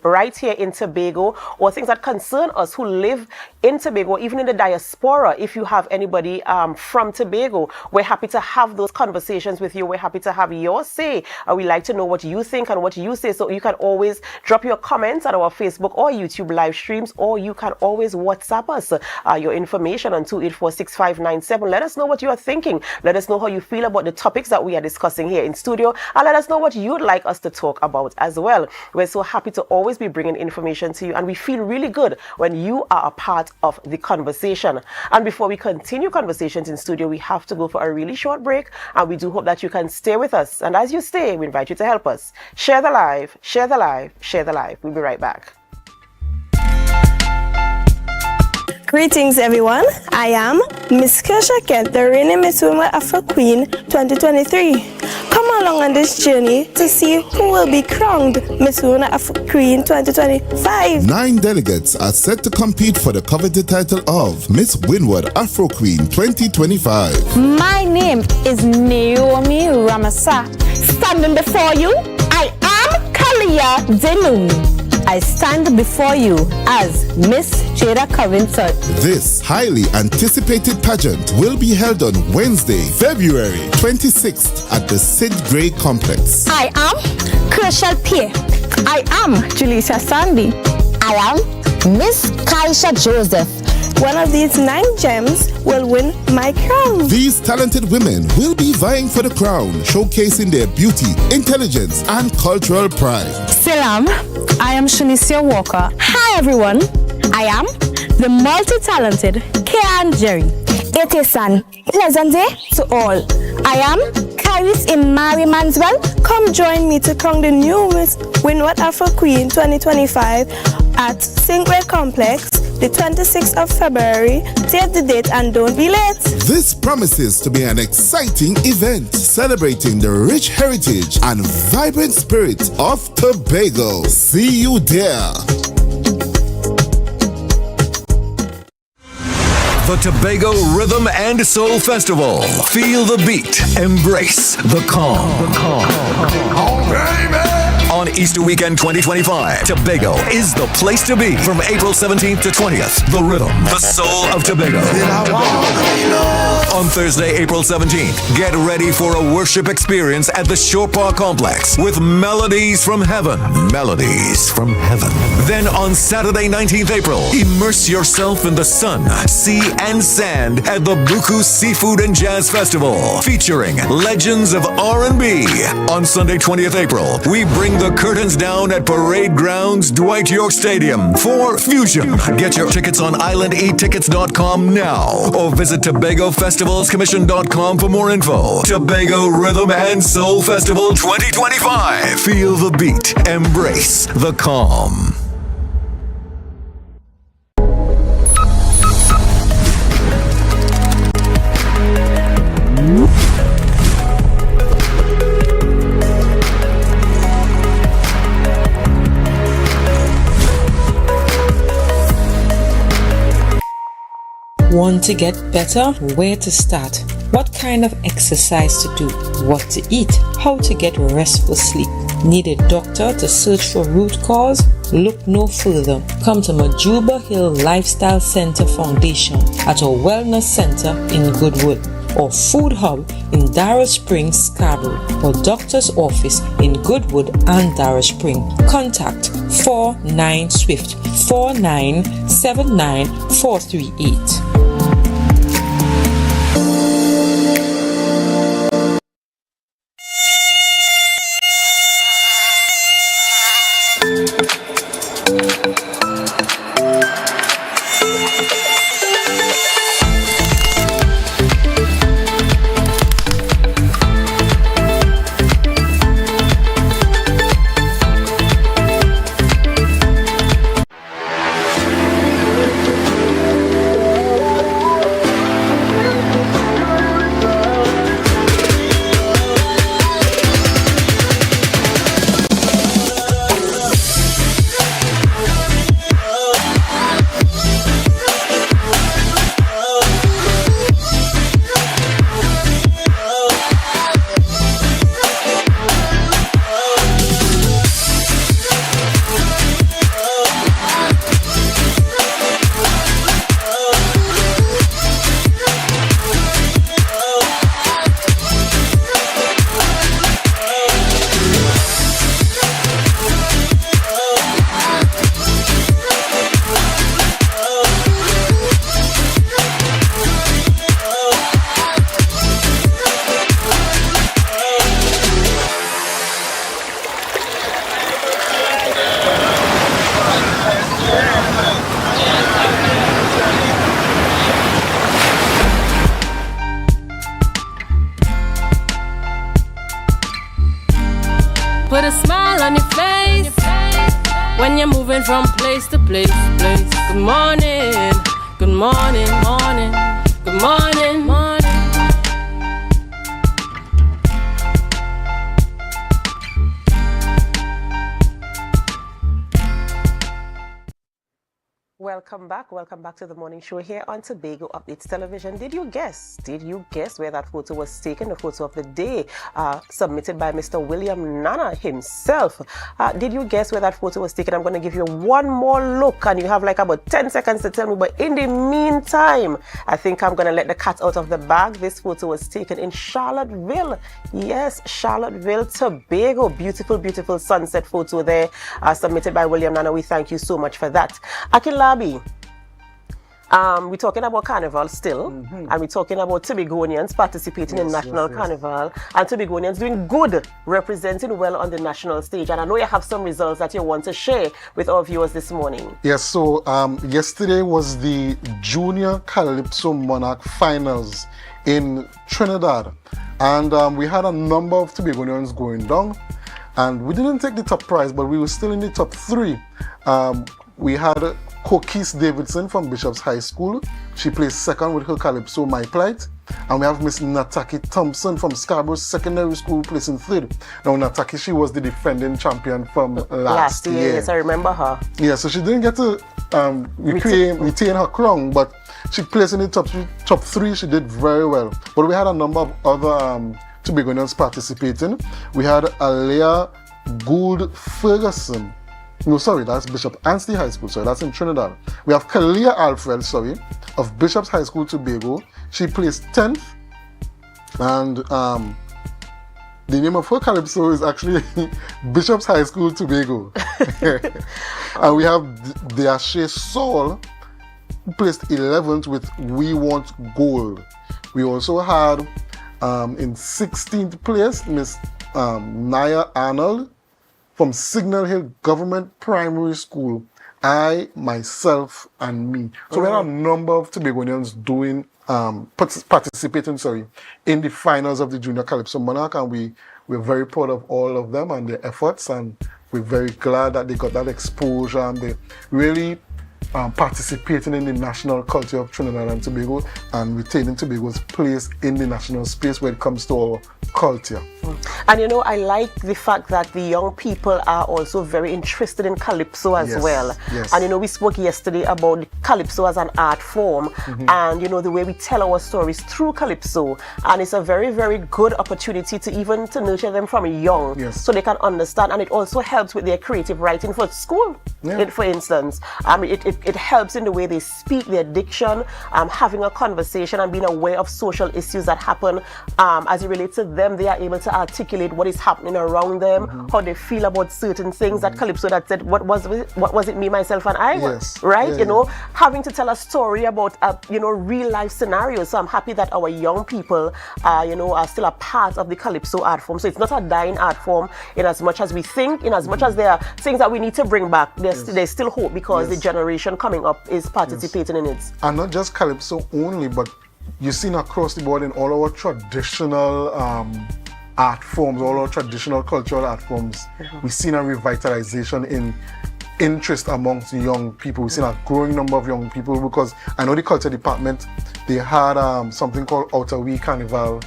right here in Tobago, or things that concern us who live in Tobago, even in the diaspora. If you have anybody from Tobago, we're happy to have those conversations with you. We're happy to have your say. We like to know what you think and what you say. So you can always drop your comments on our Facebook or YouTube live streams, or you can always WhatsApp us your information on 2846597. Let us know what you are thinking. Let us know how you feel about the topics that we are discussing here in studio, and let us know what you'd like us to talk about as well. We're so happy to always be bringing information to you, and we feel really good when you are a part of the conversation. And before we continue conversations in studio, we have to go for a really short break, and we do hope that you can stay with us. And as you stay, we invite you to help us share the live, share the live, share the live. We'll be right back. Greetings, everyone. I am Miss Kersha Kent, the reigning Miss Women Afro Queen 2023. Come along on this journey to see who will be crowned Miss Women Afro Queen 2025. 9 delegates are set to compete for the coveted title of Miss Windward Afro Queen 2025. My name is Naomi Ramasa. Standing before you, I am Kalia Denum. I stand before you as Miss Jada Covington. This highly anticipated pageant will be held on Wednesday, February 26th at the Sid Gray Complex. I am Kershal Pierre. I am Julisha Sandy. I am Miss Kaisha Joseph. One of these 9 gems will win my crown. These talented women will be vying for the crown, showcasing their beauty, intelligence, and cultural pride. Salam, I am Shanicia Walker. Hi everyone, I am the multi-talented Kian Jerry. It is an pleasant day to all. I am Kairis Imari Manswell. Come join me to crown the new Miss Windward Afro Queen 2025 at St. Gray Complex, the 26th of February. Save the date and don't be late. This promises to be an exciting event celebrating the rich heritage and vibrant spirit of Tobago. See you there. The Tobago Rhythm and Soul Festival. Feel the beat. Embrace the calm. On Easter weekend 2025, Tobago is the place to be. From April 17th to 20th, the rhythm, the soul of Tobago. On Thursday, April 17th, get ready for a worship experience at the Shore Park Complex with melodies from heaven. Melodies from heaven. Then on Saturday, 19th April, immerse yourself in the sun, sea, and sand at the Buku Seafood and Jazz Festival, featuring legends of R&B. On Sunday, 20th April, we bring the curtains down at Parade Grounds, Dwight York Stadium for Fusion. Get your tickets on islandetickets.com now or visit TobagoFestivalsCommission.com for more info. Tobago Rhythm and Soul Festival 2025. Feel the beat. Embrace the calm. Want to get better? Where to start? What kind of exercise to do? What to eat? How to get restful sleep? Need a doctor to search for root cause? Look no further. Come to Majuba Hill Lifestyle Center Foundation at our Wellness Center in Goodwood, or Food Hub in Darrow Springs, Scarborough, or Doctor's Office in Goodwood and Darrow Springs. Contact 49 Swift 4979 438. Put a smile on your face when you're moving from place to place. Good morning, good morning, morning, good morning, morning. Welcome back to the morning show here on Tobago Updates Television. Did you guess where that photo was taken? The photo of the day submitted by Mr. William Nana himself. Did you guess where that photo was taken? I'm going to give you one more look and you have like about 10 seconds to tell me, but in the meantime, I think I'm going to let the cat out of the bag. This photo was taken in Charlottesville. Yes, Charlottesville, Tobago. Beautiful, beautiful sunset photo there submitted by William Nana. We thank you so much for that. Akilabi, we're talking about Carnival still, and we're talking about Tobagonians participating in National Carnival, and Tobagonians doing good, representing well on the national stage. And I know you have some results that you want to share with our viewers this morning. Yes, so yesterday was the Junior Calypso Monarch Finals in Trinidad, and we had a number of Tobagonians going down, and we didn't take the top prize, but we were still in the top 3. We had Coquise Davidson from Bishop's High School. She placed second with her Calypso My Plight. And we have Miss Nataki Thompson from Scarborough Secondary School placing third. Now Nataki, she was the defending champion from last year. Yes, I remember her. Yeah, so she didn't get to retain her crown, but she placed in the top three. She did very well. But we had a number of other Tobagonians participating. We had Alea Gould Ferguson. No, sorry, that's Bishop Anstey High School. Sorry, that's in Trinidad. We have Kalia Alfred, of Bishop's High School, Tobago. She placed 10th. And the name of her Calypso is actually Bishop's High School, Tobago. And we have Deashe Saul, who placed 11th with We Want Gold. We also had in 16th place, Miss Naya Arnold from Signal Hill Government Primary School. I, myself, and me. So we had a number of Tobagonians doing participating in the finals of the Junior Calypso Monarch, and we're very proud of all of them and their efforts, and we're very glad that they got that exposure and they really participating in the national culture of Trinidad and Tobago and retaining Tobago's place in the national space when it comes to our culture. And you know, I like the fact that the young people are also very interested in Calypso as well. Yes. And you know, we spoke yesterday about Calypso as an art form and you know, the way we tell our stories through Calypso. And it's a very, very good opportunity to even to nurture them from young so they can understand. And it also helps with their creative writing for school, for instance. It helps in the way they speak, their diction, having a conversation and being aware of social issues that happen as it relates to them. They are able to articulate what is happening around them, how they feel about certain things. That Calypso that said, what was it, me, myself, and I? Right? You know, having to tell a story about you know, real life scenarios. So I'm happy that our young people, you know, are still a part of the Calypso art form. So it's not a dying art form in as much as we think, in as much as there are things that we need to bring back. There's still hope because the generation coming up is participating in it. And not just Calypso only, but you've seen across the board in all our traditional art forms, all our traditional cultural art forms, we've seen a revitalization in interest amongst young people. We've seen a growing number of young people because I know the culture department, they had something called Outer Wee Carnival,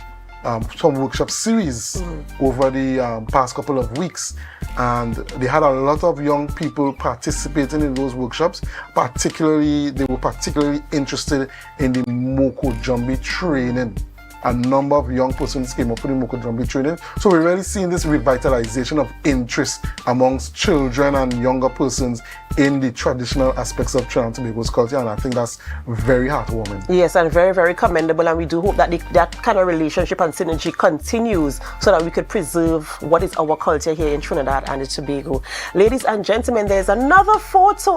some workshop series over the past couple of weeks, and they had a lot of young people participating in those workshops. They were particularly interested in the Moko Jumbi training. A number of young persons came up for the Moko Jumbi training. So we're really seeing this revitalization of interest amongst children and younger persons in the traditional aspects of Trinidad and Tobago's culture, and I think that's very heartwarming. Yes, and very, very commendable, and we do hope that that kind of relationship and synergy continues so that we could preserve what is our culture here in Trinidad and Tobago. Ladies and gentlemen, there's another photo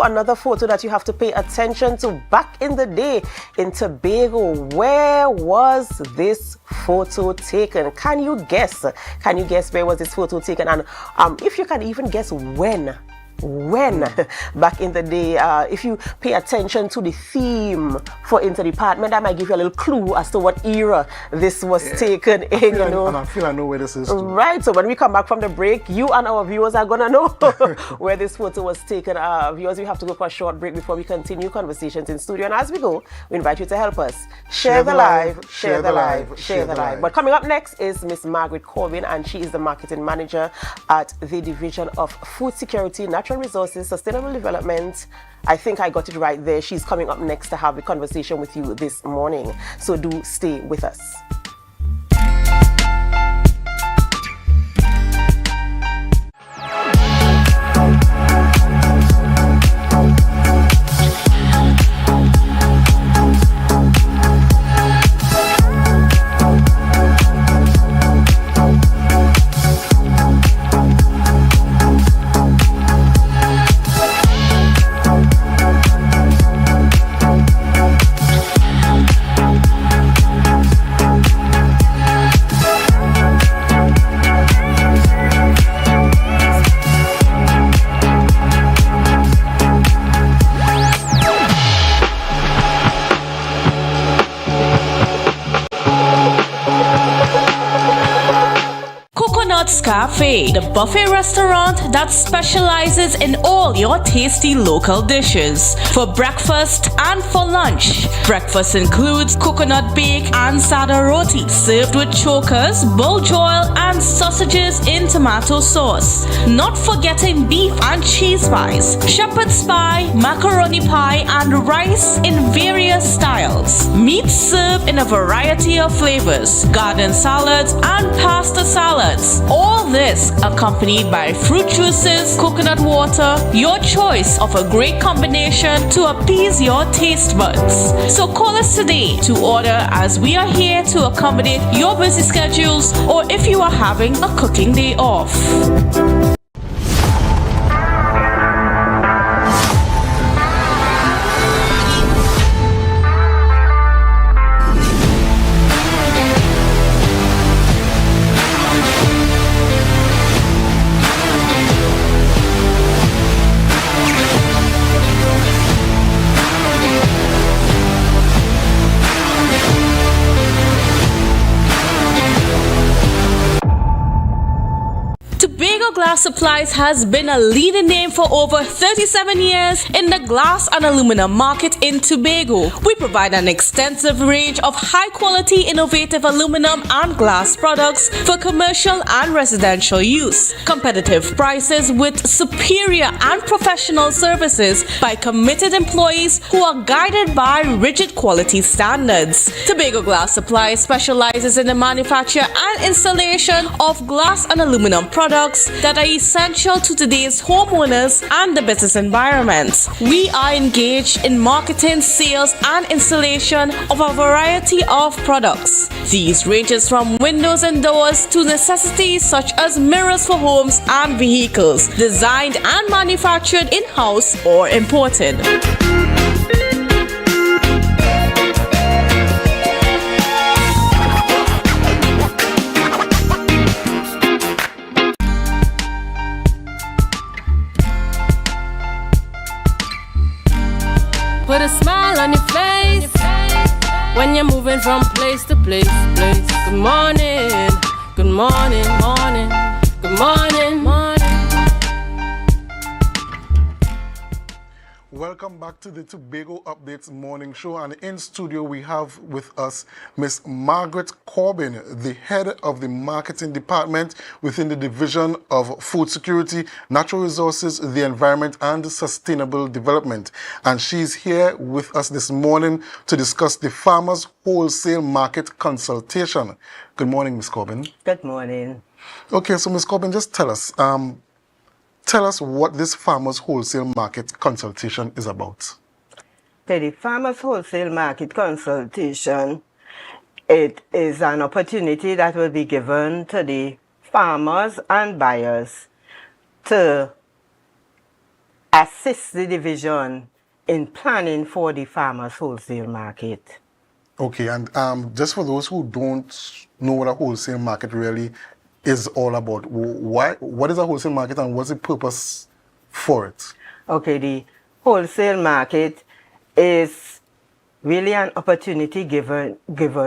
that you have to pay attention to. Back in the day in Tobago, where was this photo taken? Can you guess? Can you guess where was this photo taken? And if you can even guess when back in the day, if you pay attention to the theme for interdepartment, I might give you a little clue as to what era this was taken in, you know. And I feel I know where this is too. Right, so when we come back from the break, you and our viewers are gonna know where this photo was taken. Viewers, we have to go for a short break before we continue conversations in studio, and as we go, we invite you to help us share the live. But coming up next is Miss Margaret Corbin, and she is the marketing manager at the Division of Food Security, Natural Resources, Sustainable Development. I think I got it right there. She's coming up next to have a conversation with you this morning. So do stay with us. Cafe, the buffet restaurant that specializes in all your tasty local dishes. For breakfast and for lunch. Breakfast includes coconut bake and sada roti, served with chokers, buljoil, and sausages in tomato sauce. Not forgetting beef and cheese pies, shepherd's pie, macaroni pie, and rice in various styles. Meat served in a variety of flavors, garden salads, and pasta salads. All this accompanied by fruit juices, coconut water, your choice of a great combination to appease your taste buds. So call us today to order, as we are here to accommodate your busy schedules or if you are having a cooking day off. Tobago Glass Supplies has been a leading name for over 37 years in the glass and aluminum market in Tobago. We provide an extensive range of high-quality, innovative aluminum and glass products for commercial and residential use. Competitive prices with superior and professional services by committed employees who are guided by rigid quality standards. Tobago Glass Supplies specializes in the manufacture and installation of glass and aluminum products that are essential to today's homeowners and the business environment. We are engaged in marketing, sales, and installation of a variety of products. These ranges from windows and doors to necessities such as mirrors for homes and vehicles, designed and manufactured in-house or imported. Put a smile on your face when you're moving from place to place. Good morning, good morning, morning, good morning, morning. Welcome back to the Tobago Updates morning show, and in studio we have with us Miss Margaret Corbin, the head of the marketing department within the Division of Food Security, Natural Resources, the Environment and Sustainable Development. And she's here with us this morning to discuss the Farmers Wholesale Market Consultation. Good morning, Ms. Corbin. Good morning. Okay, so Ms. Corbin, just tell us what this Farmers Wholesale Market Consultation is about. The Farmers Wholesale Market Consultation, it is an opportunity that will be given to the farmers and buyers to assist the division in planning for the Farmers Wholesale Market. Okay, and just for those who don't know what a wholesale market really is all about, what is a wholesale market and what's the purpose for it? Okay, the wholesale market is really an opportunity given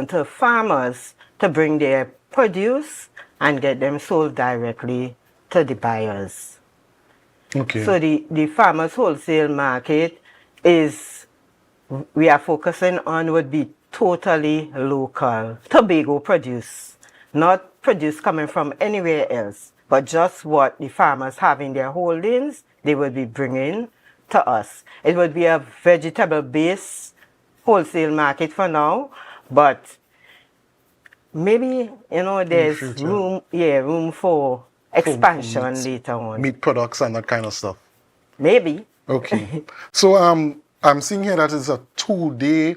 to farmers to bring their produce and get them sold directly to the buyers. Okay. So the farmers wholesale market we are focusing on would be totally local Tobago produce, not produce coming from anywhere else, but just what the farmers have in their holdings, they will be bringing to us. It would be a vegetable-based wholesale market for now, but maybe, there's room for expansion later on. Meat products and that kind of stuff. Maybe. Okay. So I'm seeing here that it's a 2-day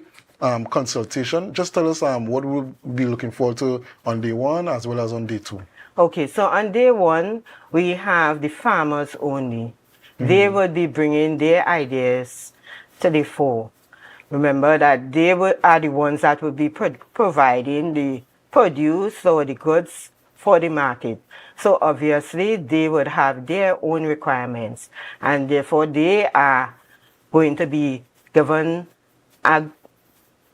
consultation. Just tell us what we'll be looking forward to on day 1 as well as on day 2. Okay, so on day 1, we have the farmers only. They would be bringing their ideas to the fore. Remember that they are the ones that will be providing the produce or the goods for the market. So obviously, they would have their own requirements, and therefore they are going to be given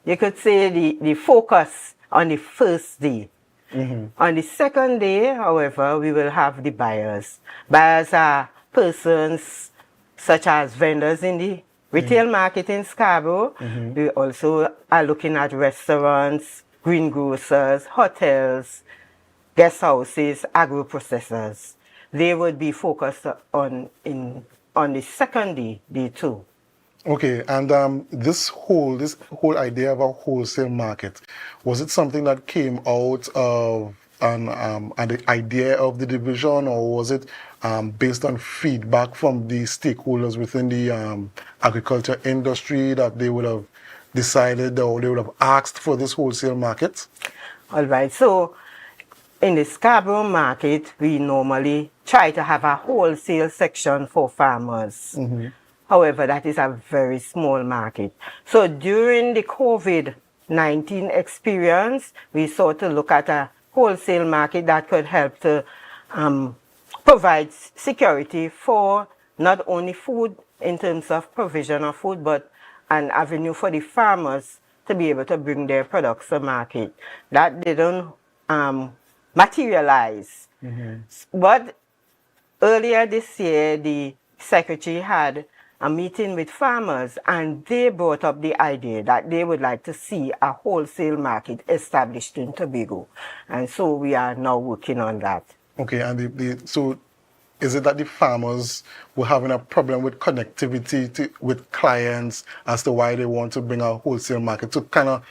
you could say the focus on the first day. On the second day, however, we will have the buyers. Buyers are persons such as vendors in the retail market in Scarborough. We also are looking at restaurants, greengrocers, hotels, guest houses, agro-processors. They would be focused on the second day, day 2. Okay, and this whole idea of a wholesale market, was it something that came out of the idea of the division, or was it based on feedback from the stakeholders within the agriculture industry that they would have decided or they would have asked for this wholesale market? All right, so in the Scarborough market, we normally try to have a wholesale section for farmers. However, that is a very small market. So during the COVID-19 experience, we sought to look at a wholesale market that could help to provide security for not only food in terms of provision of food, but an avenue for the farmers to be able to bring their products to market. That didn't materialize. But earlier this year, the secretary had a meeting with farmers, and they brought up the idea that they would like to see a wholesale market established in Tobago. And so we are now working on that. Okay, and so is it that the farmers were having a problem with connectivity with clients as to why they want to bring a wholesale market to kind of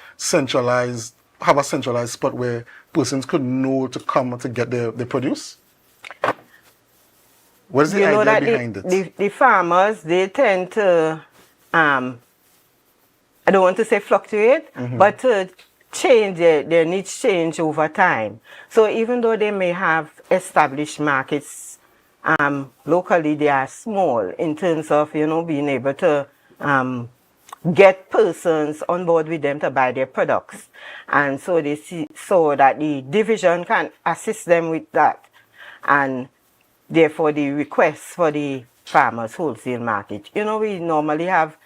have a centralized spot where persons could know to come to get their produce? What is the idea behind it? The farmers, they tend to, I don't want to say fluctuate, but to change, their needs change over time. So even though they may have established markets locally, they are small in terms of, being able to get persons on board with them to buy their products. And so they so that the division can assist them with that. And therefore, the request for the farmers' wholesale market. We normally have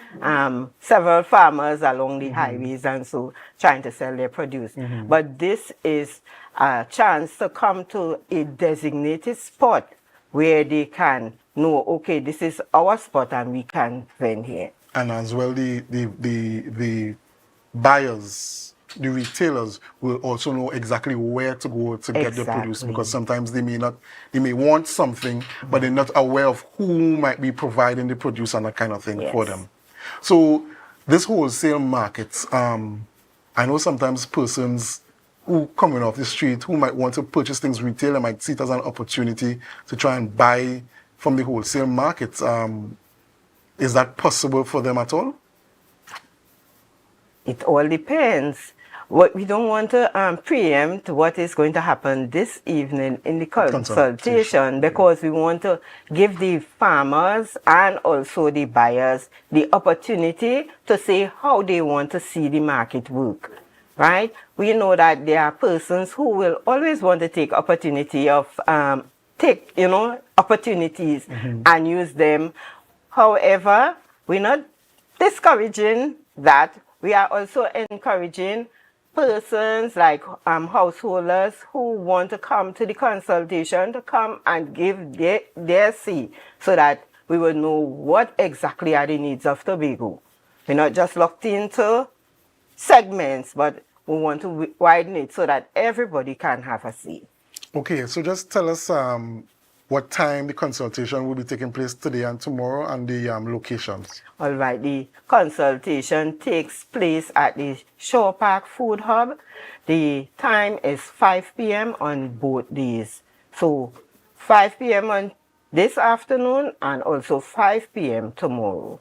several farmers along the highways and so trying to sell their produce. But this is a chance to come to a designated spot where they can know, okay, this is our spot and we can vend here. And as well, the buyers, the retailers will also know exactly where to go to get their produce, because sometimes they may want something, but they're not aware of who might be providing the produce and that kind of thing for them. So this wholesale market, I know sometimes persons who coming off the street who might want to purchase things retail and might see it as an opportunity to try and buy from the wholesale market. Is that possible for them at all? It all depends. We don't want to preempt what is going to happen this evening in the consultation, because we want to give the farmers and also the buyers the opportunity to say how they want to see the market work, right? We know that there are persons who will always want to take opportunity of, opportunities and use them. However, we're not discouraging that. We are also encouraging persons like householders who want to come to the consultation to come and give their say, so that we will know what exactly are the needs of Tobago. We're not just locked into segments, but we want to widen it so that everybody can have a say. Okay, so just tell us what time the consultation will be taking place today and tomorrow, and the locations. All right, the consultation takes place at the Shore Park Food Hub. The time is 5 p.m. on both days. So 5 p.m. on this afternoon and also 5 p.m. tomorrow.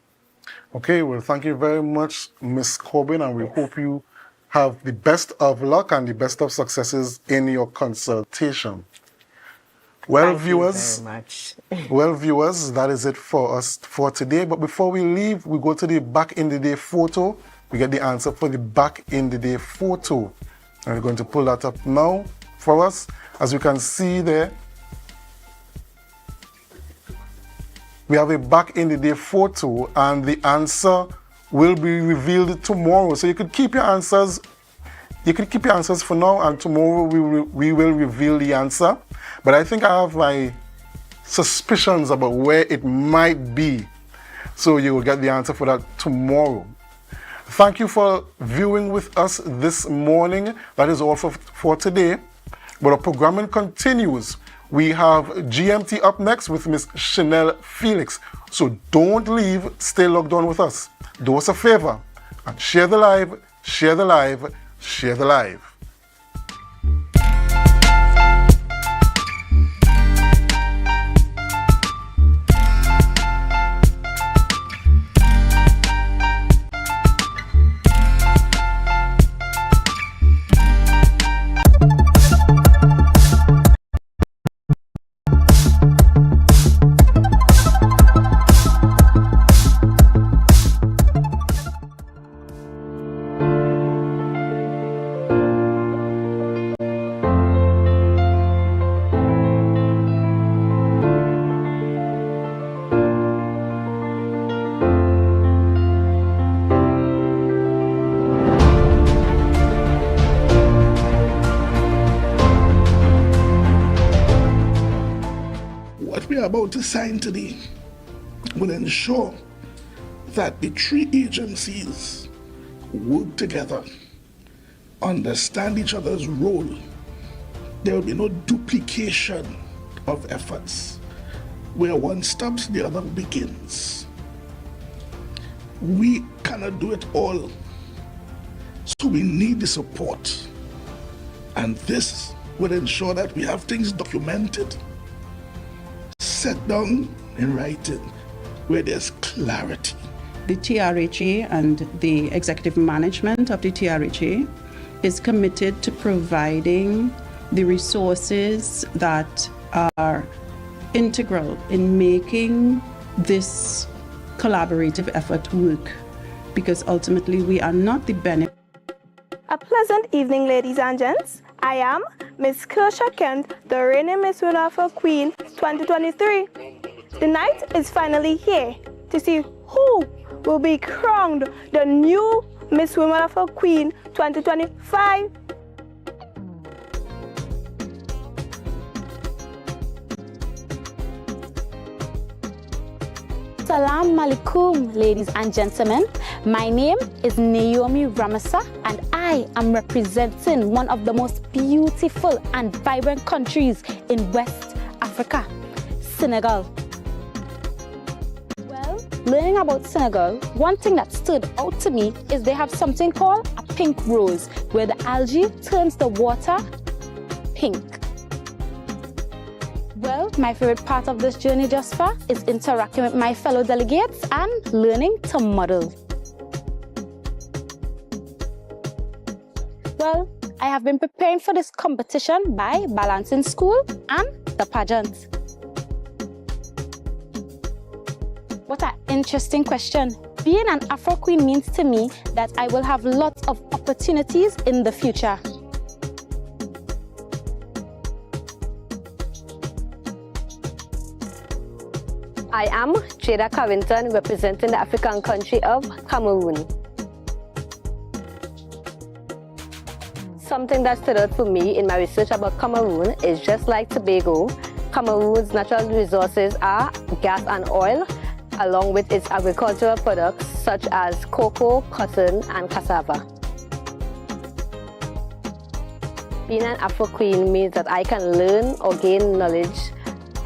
Okay, well, thank you very much, Ms. Corbin, and we hope you have the best of luck and the best of successes in your consultation. Well, viewers, that is it for us for today. But before we leave, we go to the back in the day photo. We get the answer for the back in the day photo. And we're going to pull that up now for us. As you can see there, we have a back in the day photo, and the answer will be revealed tomorrow. So you could keep your answers. you can keep your answers for now, and tomorrow we will reveal the answer. But I think I have my suspicions about where it might be. So you will get the answer for that tomorrow. Thank you for viewing with us this morning. That is all for today. But our programming continues. We have GMT up next with Miss Chanel Felix. So don't leave, stay logged on with us. Do us a favor and share the live, share the live, share the live. About to sign today will ensure that the three agencies work together, understand each other's role. There will be no duplication of efforts. Where one stops, the other begins. We cannot do it all, so we need the support. And this will ensure that we have things documented, set down in writing, where there's clarity. The TRHA and the executive management of the TRHA is committed to providing the resources that are integral in making this collaborative effort work, because ultimately we are not the benefit. A pleasant evening, ladies and gents. I am Miss Kersha Kent, the reigning Miss Winner for Queen 2023. The night is finally here to see who will be crowned the new Miss Winner for Queen 2025. Salam alaikum, ladies and gentlemen. My name is Naomi Ramasa, and I am representing one of the most beautiful and vibrant countries in West Africa, Senegal. Well, learning about Senegal, one thing that stood out to me is they have something called a pink rose, where the algae turns the water pink. Well, my favorite part of this journey thus far is interacting with my fellow delegates and learning to model. Well, I have been preparing for this competition by balancing school and the pageant. What an interesting question. Being an Afro Queen means to me that I will have lots of opportunities in the future. I am Jada Covington, representing the African country of Cameroon. Something that stood out for me in my research about Cameroon is just like Tobago, Cameroon's natural resources are gas and oil, along with its agricultural products such as cocoa, cotton, and cassava. Being an Afro Queen means that I can learn or gain knowledge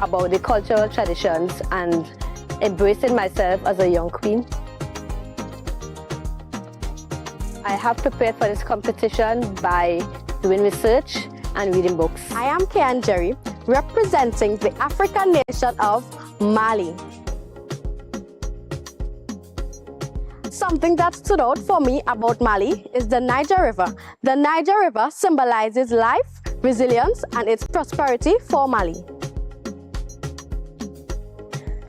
about the cultural traditions and embracing myself as a young queen. I have prepared for this competition by doing research and reading books. I am Kian Jerry, representing the African nation of Mali. Something that stood out for me about Mali is the Niger River. The Niger River symbolizes life, resilience, and its prosperity for Mali.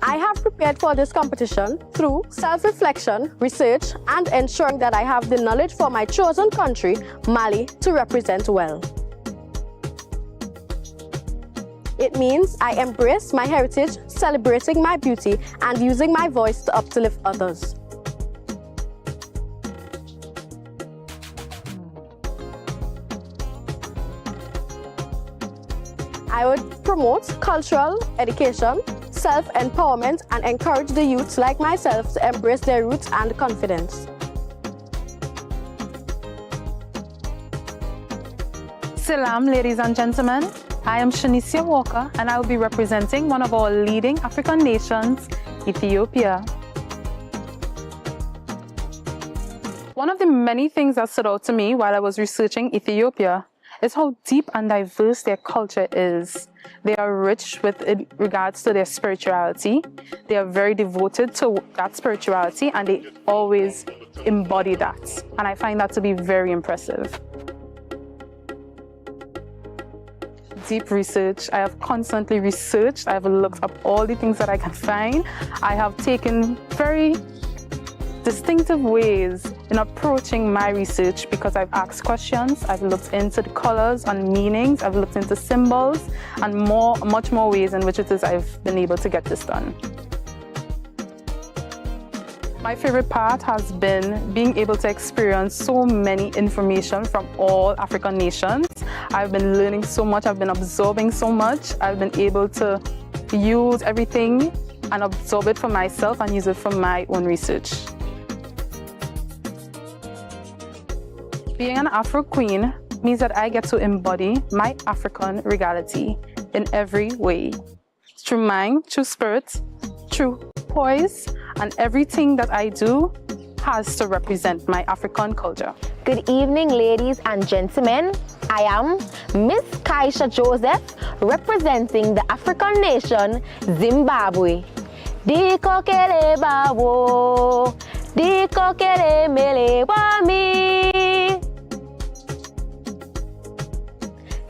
I have prepared for this competition through self-reflection, research, and ensuring that I have the knowledge for my chosen country, Mali, to represent well. It means I embrace my heritage, celebrating my beauty, and using my voice to uplift others. I would promote cultural education, self-empowerment, and encourage the youths like myself to embrace their roots and confidence. Salam, ladies and gentlemen. I am Shanicia Walker, and I will be representing one of our leading African nations, Ethiopia. One of the many things that stood out to me while I was researching Ethiopia is how deep and diverse their culture is. They are rich with regards to their spirituality. They are very devoted to that spirituality, and they always embody that. And I find that to be very impressive. Deep research. I have constantly researched. I have looked up all the things that I can find. I have taken very distinctive ways in approaching my research because I've asked questions, I've looked into the colors and meanings, I've looked into symbols, and much more ways in which it is I've been able to get this done. My favorite part has been being able to experience so many information from all African nations. I've been learning so much, I've been absorbing so much, I've been able to use everything and absorb it for myself and use it for my own research. Being an Afro queen means that I get to embody my African regality in every way. Through mind, through spirit, through poise, and everything that I do has to represent my African culture. Good evening, ladies and gentlemen. I am Miss Kaisha Joseph, representing the African nation, Zimbabwe. Diko kele bawo, diko kele mele wami.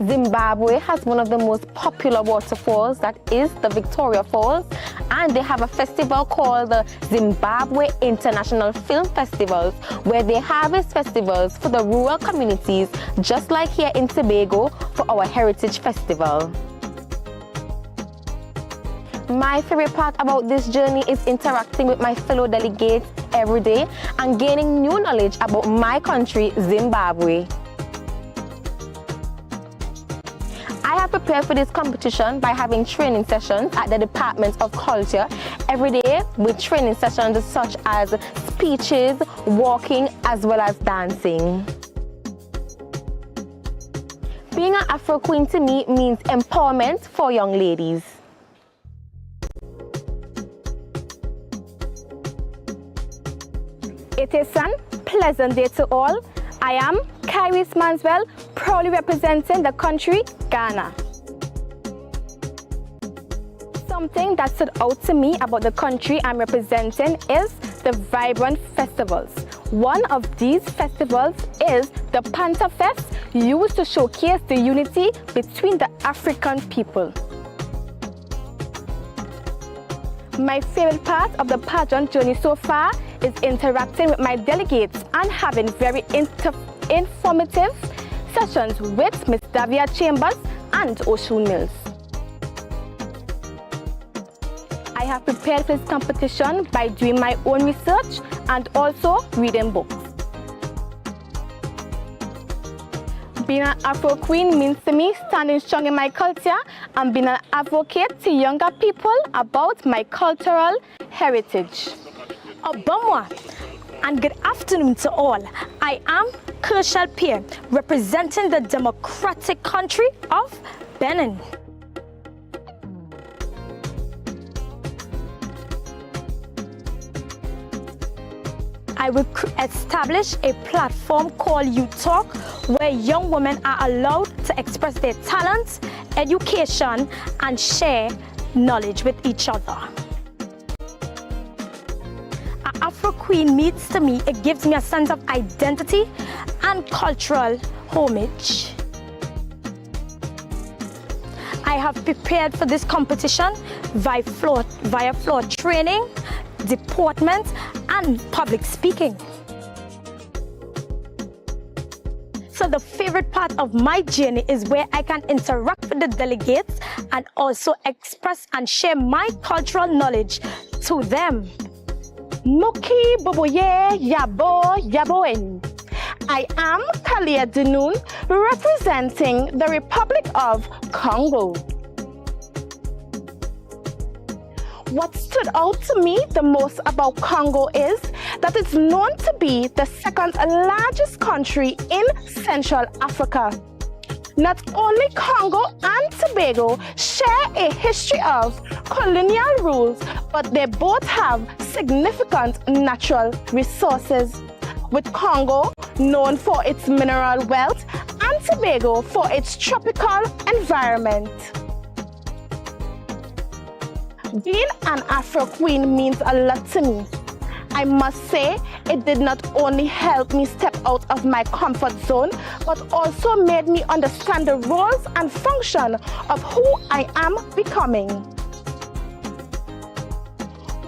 Zimbabwe has one of the most popular waterfalls, that is the Victoria Falls, and they have a festival called the Zimbabwe International Film Festivals, where they harvest festivals for the rural communities, just like here in Tobago for our Heritage Festival. My favorite part about this journey is interacting with my fellow delegates every day and gaining new knowledge about my country, Zimbabwe. I have prepared for this competition by having training sessions at the Department of Culture every day, with training sessions such as speeches, walking, as well as dancing. Being an Afro queen to me means empowerment for young ladies. It is a pleasant day to all. I am Kairis Manswell, proudly representing the country, Ghana. Something that stood out to me about the country I'm representing is the vibrant festivals. One of these festivals is the Panta Fest, used to showcase the unity between the African people. My favorite part of the pageant journey so far is interacting with my delegates and having very informative sessions with Ms. Davia Chambers and Oshun Mills. I have prepared for this competition by doing my own research and also reading books. Being an Afro queen means to me standing strong in my culture and being an advocate to younger people about my cultural heritage. Obama, and good afternoon to all. I am Kershal Pierre, representing the democratic country of Benin. I will establish a platform called Youth Talk, where young women are allowed to express their talents, education, and share knowledge with each other. An Afro Queen means to me, it gives me a sense of identity and cultural homage. I have prepared for this competition via floor training, deportment, and public speaking. So the favorite part of my journey is where I can interact with the delegates and also express and share my cultural knowledge to them. Moki Boboye Yabo Yaboen. I am Kalia Denoon, representing the Republic of Congo. What stood out to me the most about Congo is that it's known to be the second largest country in Central Africa. Not only Congo and Tobago share a history of colonial rules, but they both have significant natural resources, with Congo known for its mineral wealth and Tobago for its tropical environment. Being an Afro queen means a lot to me. I must say, it did not only help me step out of my comfort zone, but also made me understand the roles and function of who I am becoming.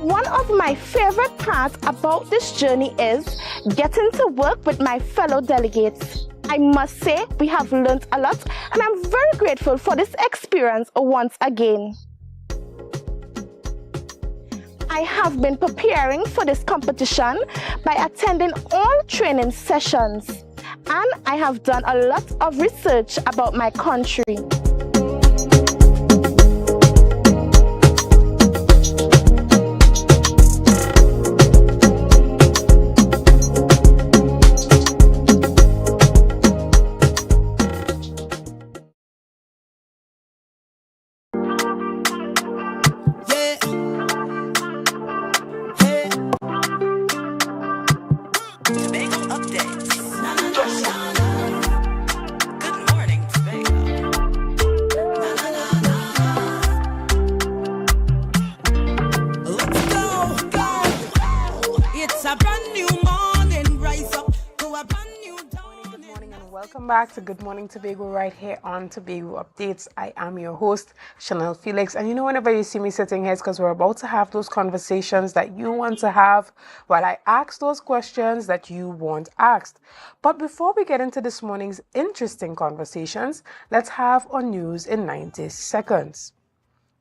One of my favorite parts about this journey is getting to work with my fellow delegates. I must say, we have learned a lot, and I'm very grateful for this experience once again. I have been preparing for this competition by attending all training sessions, and I have done a lot of research about my country. Welcome back to Good Morning Tobago right here on Tobago Updates. I am your host, Chanel Felix. And you know, whenever you see me sitting here, it's because we're about to have those conversations that you want to have while I ask those questions that you want asked. But before we get into this morning's interesting conversations, let's have our news in 90 seconds.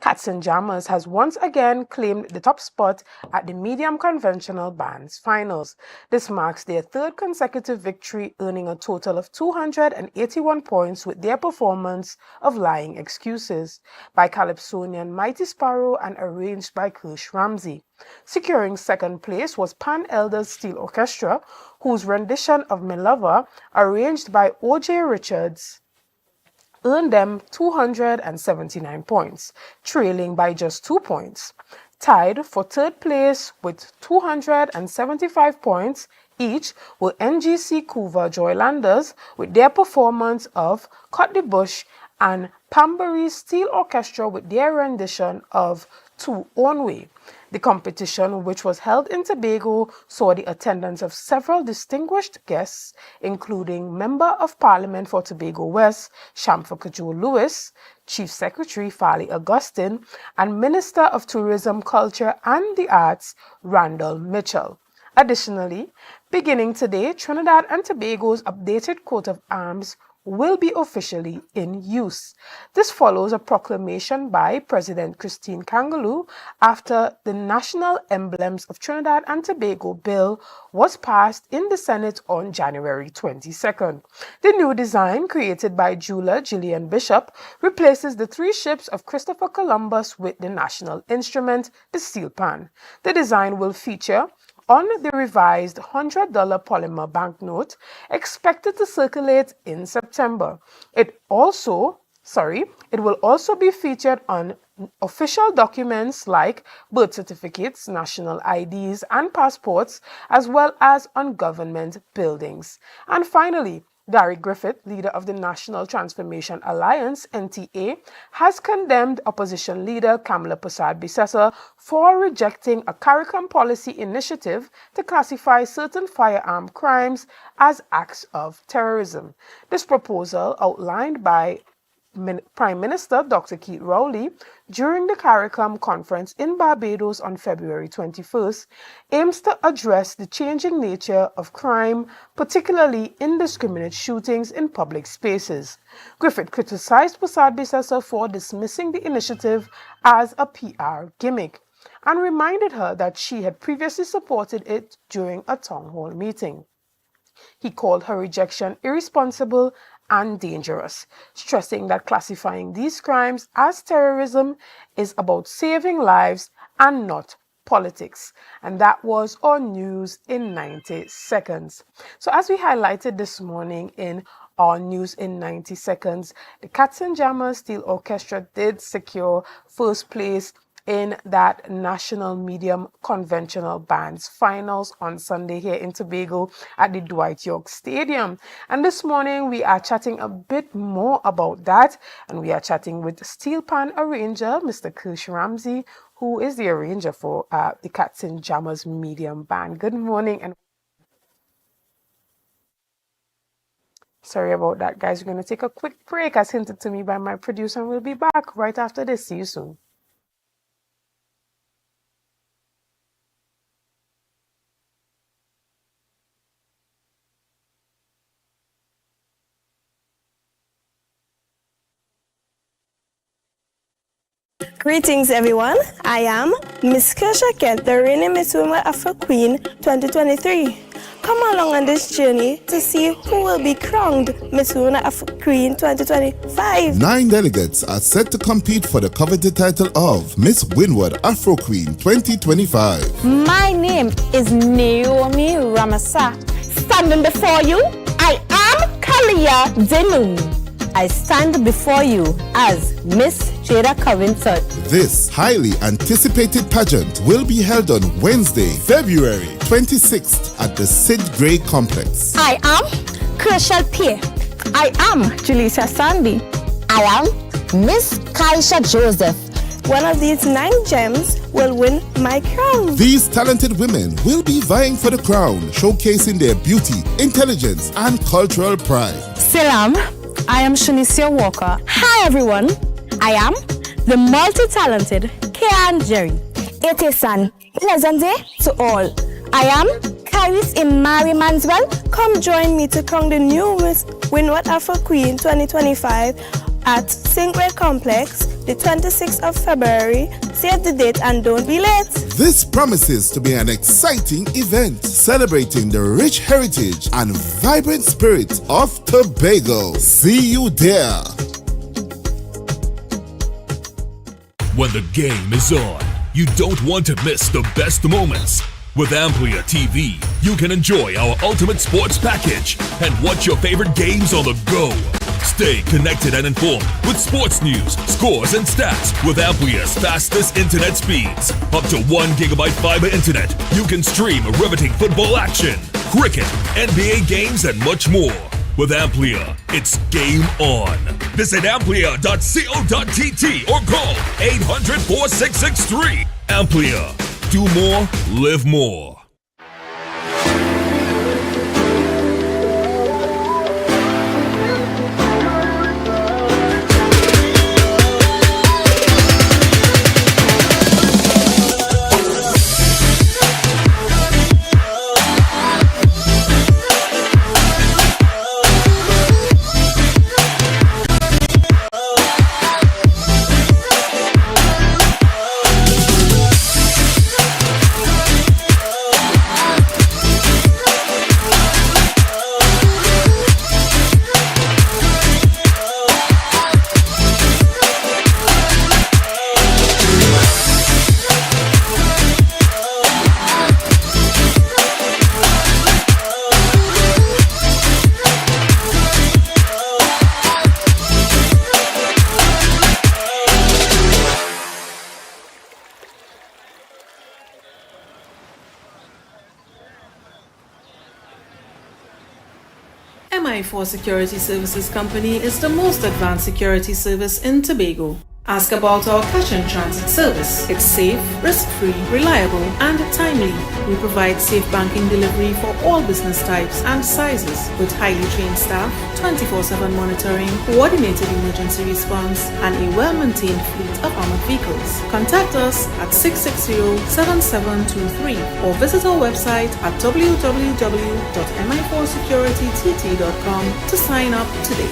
Cats and Jammers has once again claimed the top spot at the medium conventional bands finals. This marks their third consecutive victory, earning a total of 281 points with their performance of Lying Excuses by Calypsonian Mighty Sparrow and arranged by Kirsch Ramsey. Securing second place was Pan Elder's Steel Orchestra, whose rendition of Me Lover, arranged by O.J. Richards, earned them 279 points, trailing by just 2 points. Tied for third place with 275 points each were NGC Couva Joylanders with their performance of Cut the Bush and Pambury's Steel Orchestra with their rendition of Two Own Way. The competition, which was held in Tobago, saw the attendance of several distinguished guests, including Member of Parliament for Tobago West, Shamfaka Joe Lewis, Chief Secretary Farley Augustine, and Minister of Tourism, Culture and the Arts, Randall Mitchell. Additionally, beginning today, Trinidad and Tobago's updated coat of arms will be officially in use. This follows a proclamation by President Christine Kangaloo after the National Emblems of Trinidad and Tobago bill was passed in the Senate on January 22nd. The new design, created by jeweler Gillian Bishop, replaces the three ships of Christopher Columbus with the national instrument, the steel pan. The design will feature on the revised $100 polymer banknote expected to circulate in September. It will also be featured on official documents like birth certificates, national IDs, and passports, as well as on government buildings. And finally, Gary Griffith, leader of the National Transformation Alliance, NTA, has condemned opposition leader Kamala Persad-Bissessar for rejecting a CARICOM policy initiative to classify certain firearm crimes as acts of terrorism. This proposal, outlined by Prime Minister Dr. Keith Rowley during the CARICOM conference in Barbados on February 21st, aims to address the changing nature of crime, particularly indiscriminate shootings in public spaces. Griffith criticized Persad-Bissessar for dismissing the initiative as a PR gimmick and reminded her that she had previously supported it during a town hall meeting. He called her rejection irresponsible and dangerous, stressing that classifying these crimes as terrorism is about saving lives and not politics. And that was our news in 90 seconds. So as we highlighted this morning in our news in 90 seconds, the Cats and Jammers Steel Orchestra did secure first place in that National Medium Conventional Bands Finals on Sunday here in Tobago at the Dwight York Stadium. And this morning we are chatting a bit more about that, and we are chatting with steel pan arranger Mr. Kirsch Ramsey, who is the arranger for the Cats and Jammers Medium Band. Good morning. And sorry about that, guys. We're going to take a quick break as hinted to me by my producer, and we'll be back right after this. See you soon. Greetings everyone, I am Miss Kersha Kent, the reigning Miss Women Afro Queen 2023. Come along on this journey to see who will be crowned Miss Women Afro Queen 2025. 9 delegates are set to compete for the coveted title of Miss Windward Afro Queen 2025. My name is Naomi Ramasa. Standing before you, I am Kalia Denoon. I stand before you as Miss Jada Covington. This highly anticipated pageant will be held on Wednesday, February 26th at the Sid Gray Complex. I am Kershal Pierre. I am Julissa Sandy. I am Miss Kaisha Joseph. One of these 9 gems will win my crown. These talented women will be vying for the crown, showcasing their beauty, intelligence, and cultural pride. Salam, I am Shanicia Walker. Hi everyone, I am the multi-talented Kian Jerry. It is an pleasant day to all. I am Kairis Imari Manswell. Come join me to crown the new Miss Windward Afro Queen 2025 at Singway Complex, the 26th of February. Save the date and don't be late. This promises to be an exciting event celebrating the rich heritage and vibrant spirit of Tobago. See you there. When the game is on, you don't want to miss the best moments. With AMPLIA TV, you can enjoy our ultimate sports package and watch your favorite games on the go. Stay connected and informed with sports news, scores, and stats with AMPLIA's fastest internet speeds. Up to 1 GB fiber internet, you can stream riveting football action, cricket, NBA games, and much more. With AMPLIA, it's game on. Visit amplia.co.tt or call 800-4663. AMPLIA. Do more, live more. MI4 Security Services Company is the most advanced security service in Tobago. Ask about our cash and transit service. It's safe, risk-free, reliable, and timely. We provide safe banking delivery for all business types and sizes with highly trained staff, 24/7 monitoring, coordinated emergency response, and a well-maintained fleet of armored vehicles. Contact us at 660-7723 or visit our website at www.mi4securitytt.com to sign up today.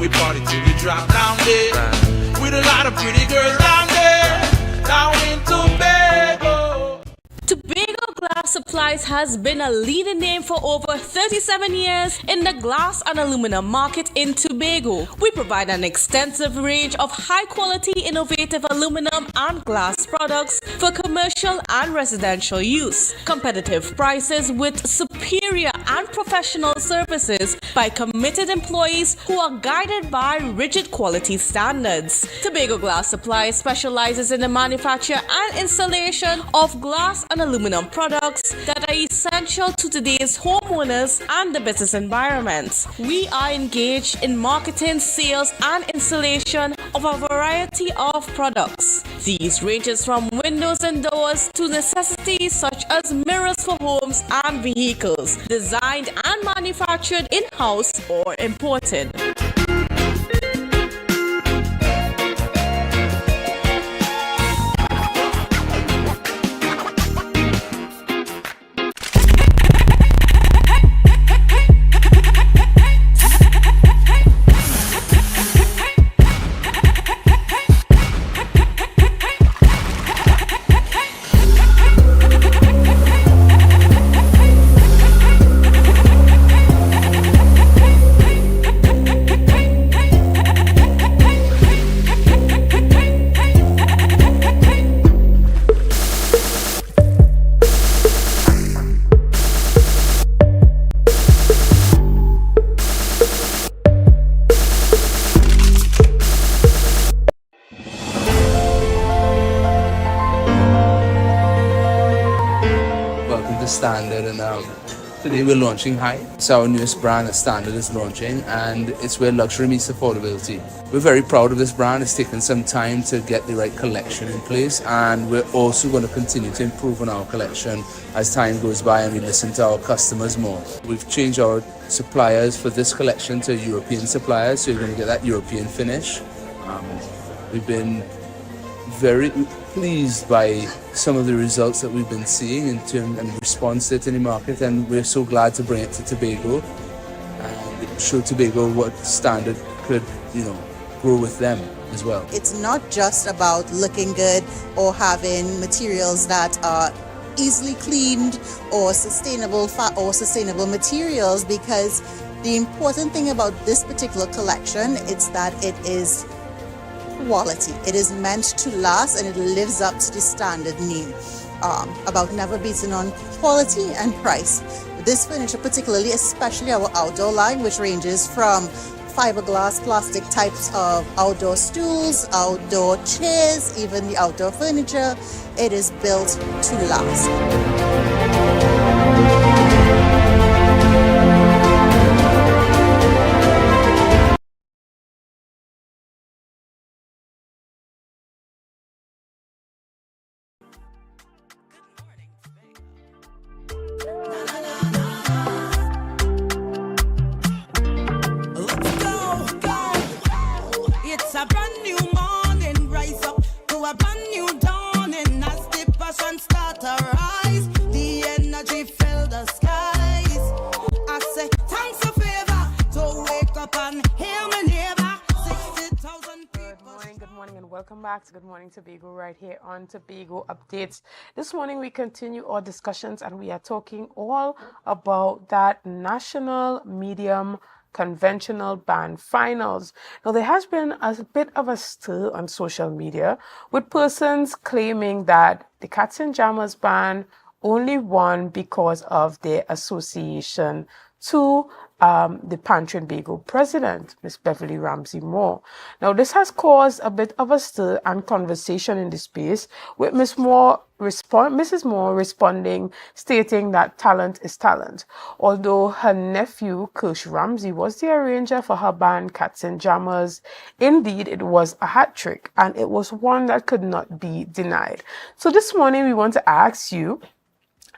we party till we drop down there. With a lot of pretty girls down there, down in Tobago. Tobago Glass Supplies has been a leading name for over 37 years in the glass and aluminum market in Tobago. We provide an extensive range of high-quality, innovative aluminum and glass products for commercial and residential use. Competitive prices with superior and professional services by committed employees who are guided by rigid quality standards. Tobago Glass Supplies specializes in the manufacture and installation of glass and aluminum products that are essential to today's homeowners and the business environment. We are engaged in marketing, sales, and installation of a variety of products. These ranges from windows and doors to necessities such as mirrors for homes and vehicles, designed and manufactured in-house or imported. Standard, and today we're launching High. It's our newest brand that Standard is launching, and it's where luxury meets affordability. We're very proud of this brand. It's taken some time to get the right collection in place, and we're also going to continue to improve on our collection as time goes by and we listen to our customers more. We've changed our suppliers for this collection to European suppliers, so you're going to get that European finish. We've been very pleased by some of the results that we've been seeing in terms and response to it in the market, and we're so glad to bring it to Tobago and show Tobago what Standard could, grow with them as well. It's not just about looking good or having materials that are easily cleaned or sustainable materials, because the important thing about this particular collection is that it is quality. It is meant to last, and it lives up to the Standard name about never beating on quality and price. This furniture particularly, especially our outdoor line, which ranges from fiberglass, plastic types of outdoor stools, outdoor chairs, even the outdoor furniture, it is built to last. It's a brand new morning, rise up to a brand new dawning. As the passion start to rise, the energy fill the skies. I say thanks a favor to wake up and hear me neighbor. 60,000 people. Good morning and welcome back to Good Morning Tobago right here on Tobago Updates. This morning we continue our discussions and we are talking all about that national medium conventional band finals. Now, there has been a bit of a stir on social media with persons claiming that the Cats and Jammers band only won because of their association to the Trinbago president, Miss Beverly Ramsey Moore. Now, this has caused a bit of a stir and conversation in the space, with Mrs. Moore responding, stating that talent is talent. Although her nephew, Kirsch Ramsey, was the arranger for her band Cats and Jammers, indeed it was a hat trick, and it was one that could not be denied. So this morning we want to ask you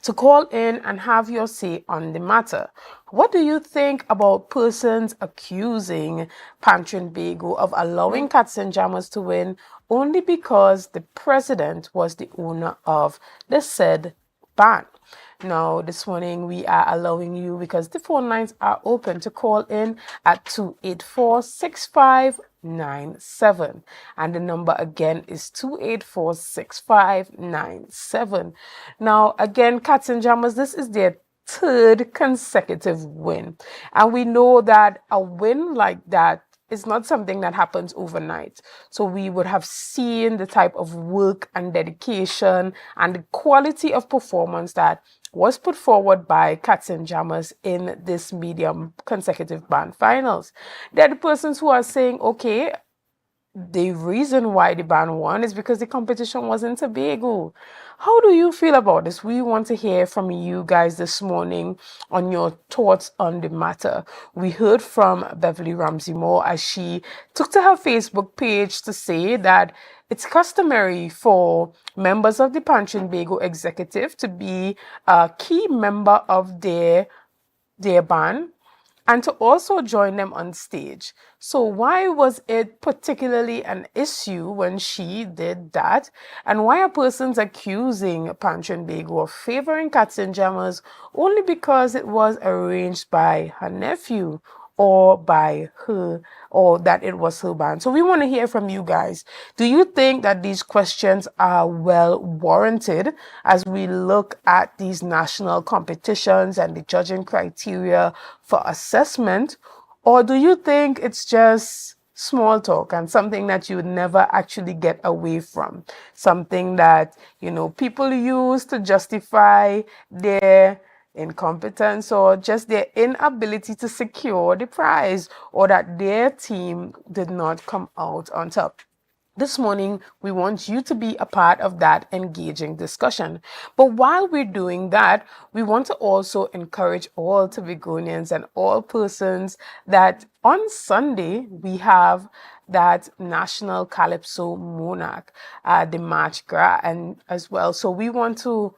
to call in and have your say on the matter. What do you think about persons accusing Trinbago of allowing Cats and Jammers to win only because the president was the owner of the said band? Now, this morning we are allowing you, because the phone lines are open, to call in at 284-6597. And the number again is 284-6597. Now, again, Cats and Jammers, this is their third consecutive win. And we know that a win like that is not something that happens overnight. So we would have seen the type of work and dedication and the quality of performance that was put forward by Cats and Jammers in this medium consecutive band finals. They're the persons who are saying, okay, the reason why the band won is because the competition was in Tobago. How do you feel about this? We want to hear from you guys this morning on your thoughts on the matter. We heard from Beverly Ramsey Moore as she took to her Facebook page to say that it's customary for members of the Trinbago executive to be a key member of their band and to also join them on stage. So why was it particularly an issue when she did that? And why are persons accusing Trinbago of favoring Cats and Jammers only because it was arranged by her nephew or by her, or that it was her band? So we want to hear from you guys. Do you think that these questions are well warranted as we look at these national competitions and the judging criteria for assessment? Or do you think it's just small talk and something that you would never actually get away from? Something that, people use to justify their incompetence or just their inability to secure the prize, or that their team did not come out on top. This morning, we want you to be a part of that engaging discussion. But while we're doing that, we want to also encourage all Tobagonians and all persons that on Sunday, we have that National Calypso Monarch, the March Gras, and as well. So we want to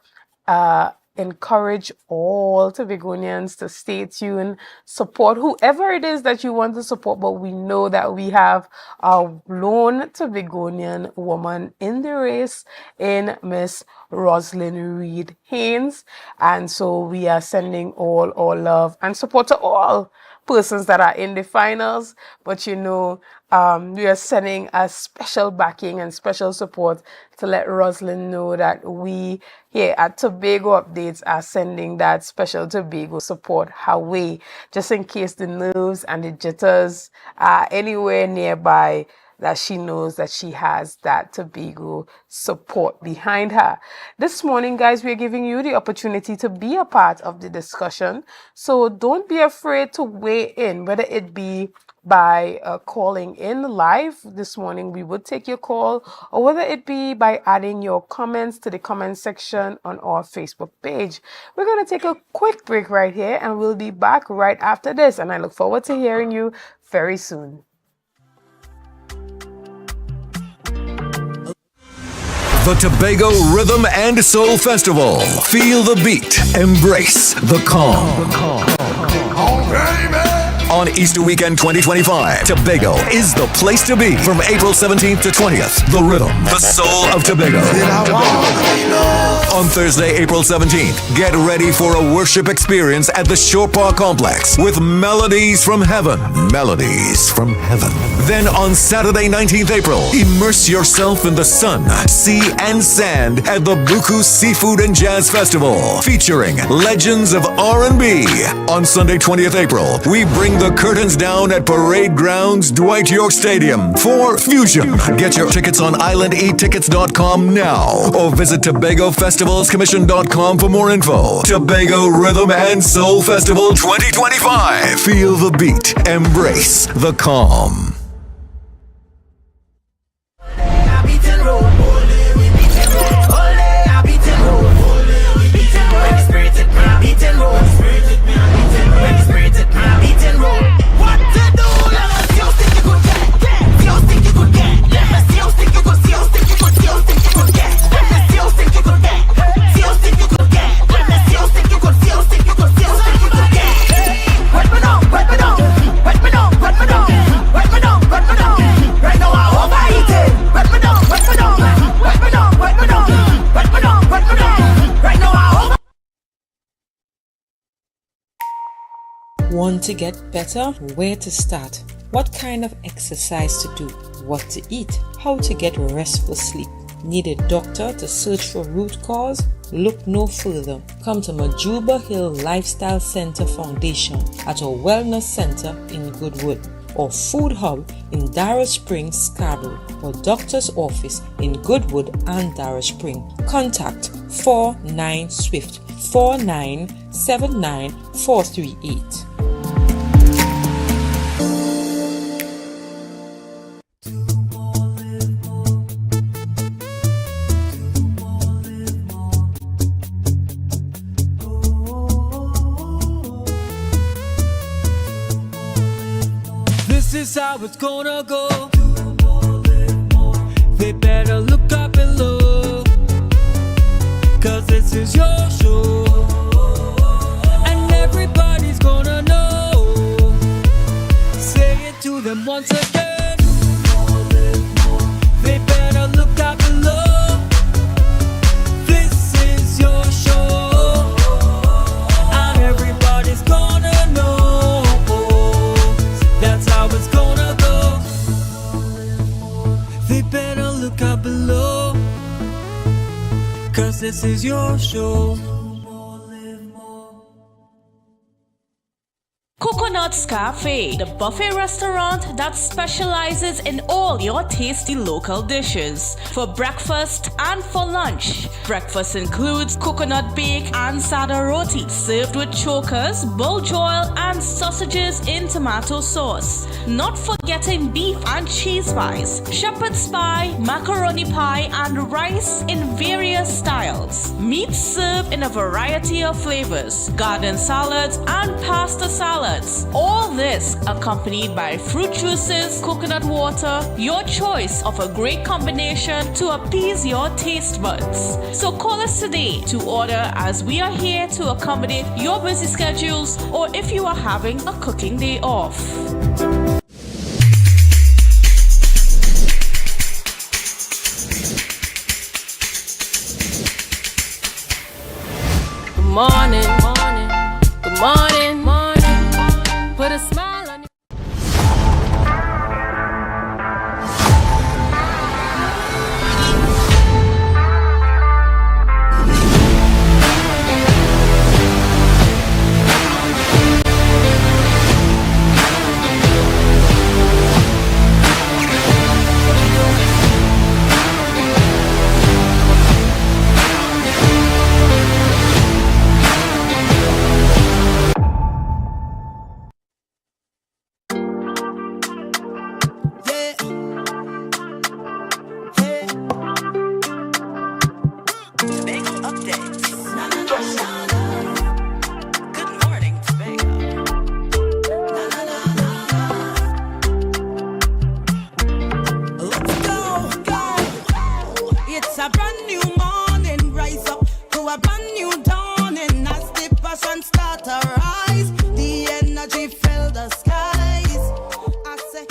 encourage all Tobagonians to stay tuned, support whoever it is that you want to support. But we know that we have a lone Tobagonian woman in the race in Miss Roslyn Reed Haynes. And so we are sending all our love and support to all persons that are in the finals. But we are sending a special backing and special support to let Roslyn know that we here at Tobago Updates are sending that special Tobago support her way, just in case the nerves and the jitters are anywhere nearby, that she knows that she has that Tobago support behind her. This morning, guys, we're giving you the opportunity to be a part of the discussion. So don't be afraid to weigh in, whether it be by calling in live. This morning we would take your call, or whether it be by adding your comments to the comment section on our Facebook page. We're going to take a quick break right here, and we'll be back right after this, and I look forward to hearing you very soon. The Tobago Rhythm and Soul Festival. Feel the beat. Embrace the calm. On Easter weekend 2025, Tobago is the place to be. From April 17th to 20th, the rhythm, the soul of Tobago. On Thursday, April 17th, get ready for a worship experience at the Shore Park Complex with melodies from heaven. Melodies from heaven. Then on Saturday, 19th April, immerse yourself in the sun, sea, and sand at the Buku Seafood and Jazz Festival, featuring legends of R&B. On Sunday, 20th April, we bring the curtains down at Parade Grounds, Dwight York Stadium for Fusion. Get your tickets on islandetickets.com now, or visit TobagoFestivalsCommission.com for more info. Tobago Rhythm and Soul Festival 2025. Feel the beat. Embrace the calm. Want to get better? Where to start? What kind of exercise to do? What to eat? How to get restful sleep? Need a doctor to search for root cause? Look no further. Come to Majuba Hill Lifestyle Center Foundation at our Wellness Center in Goodwood, or Food Hub in Darrow Springs, Scarborough, or Doctor's Office in Goodwood and Darrow Spring. Contact 49 Swift 4979 438. This is how it's gonna go. They better look up below, 'cause this is your show, and everybody's gonna know. Say it to them once again. They better look up below. This is your show, and everybody's gonna know. That's how it's gonna go. They better look up below, 'cause this is your show. Coconut's Cafe, the buffet restaurant that specializes in all your tasty local dishes. For breakfast and for lunch. Breakfast includes coconut bake and sada roti, served with chokers, bull joil, and sausages in tomato sauce. Not forgetting beef and cheese pies, shepherd's pie, macaroni pie, and rice in various styles. Meat served in a variety of flavors, garden salads, and pasta salads. All this accompanied by fruit juices, coconut water, your choice of a great combination to appease your taste buds. So call us today to order, as we are here to accommodate your busy schedules, or if you are having a cooking day off. Good morning, morning, good morning, morning. Put a smile on your It's a brand new morning, rise up to a brand new dawning. As the passion start to rise, the energy fill the skies. I say,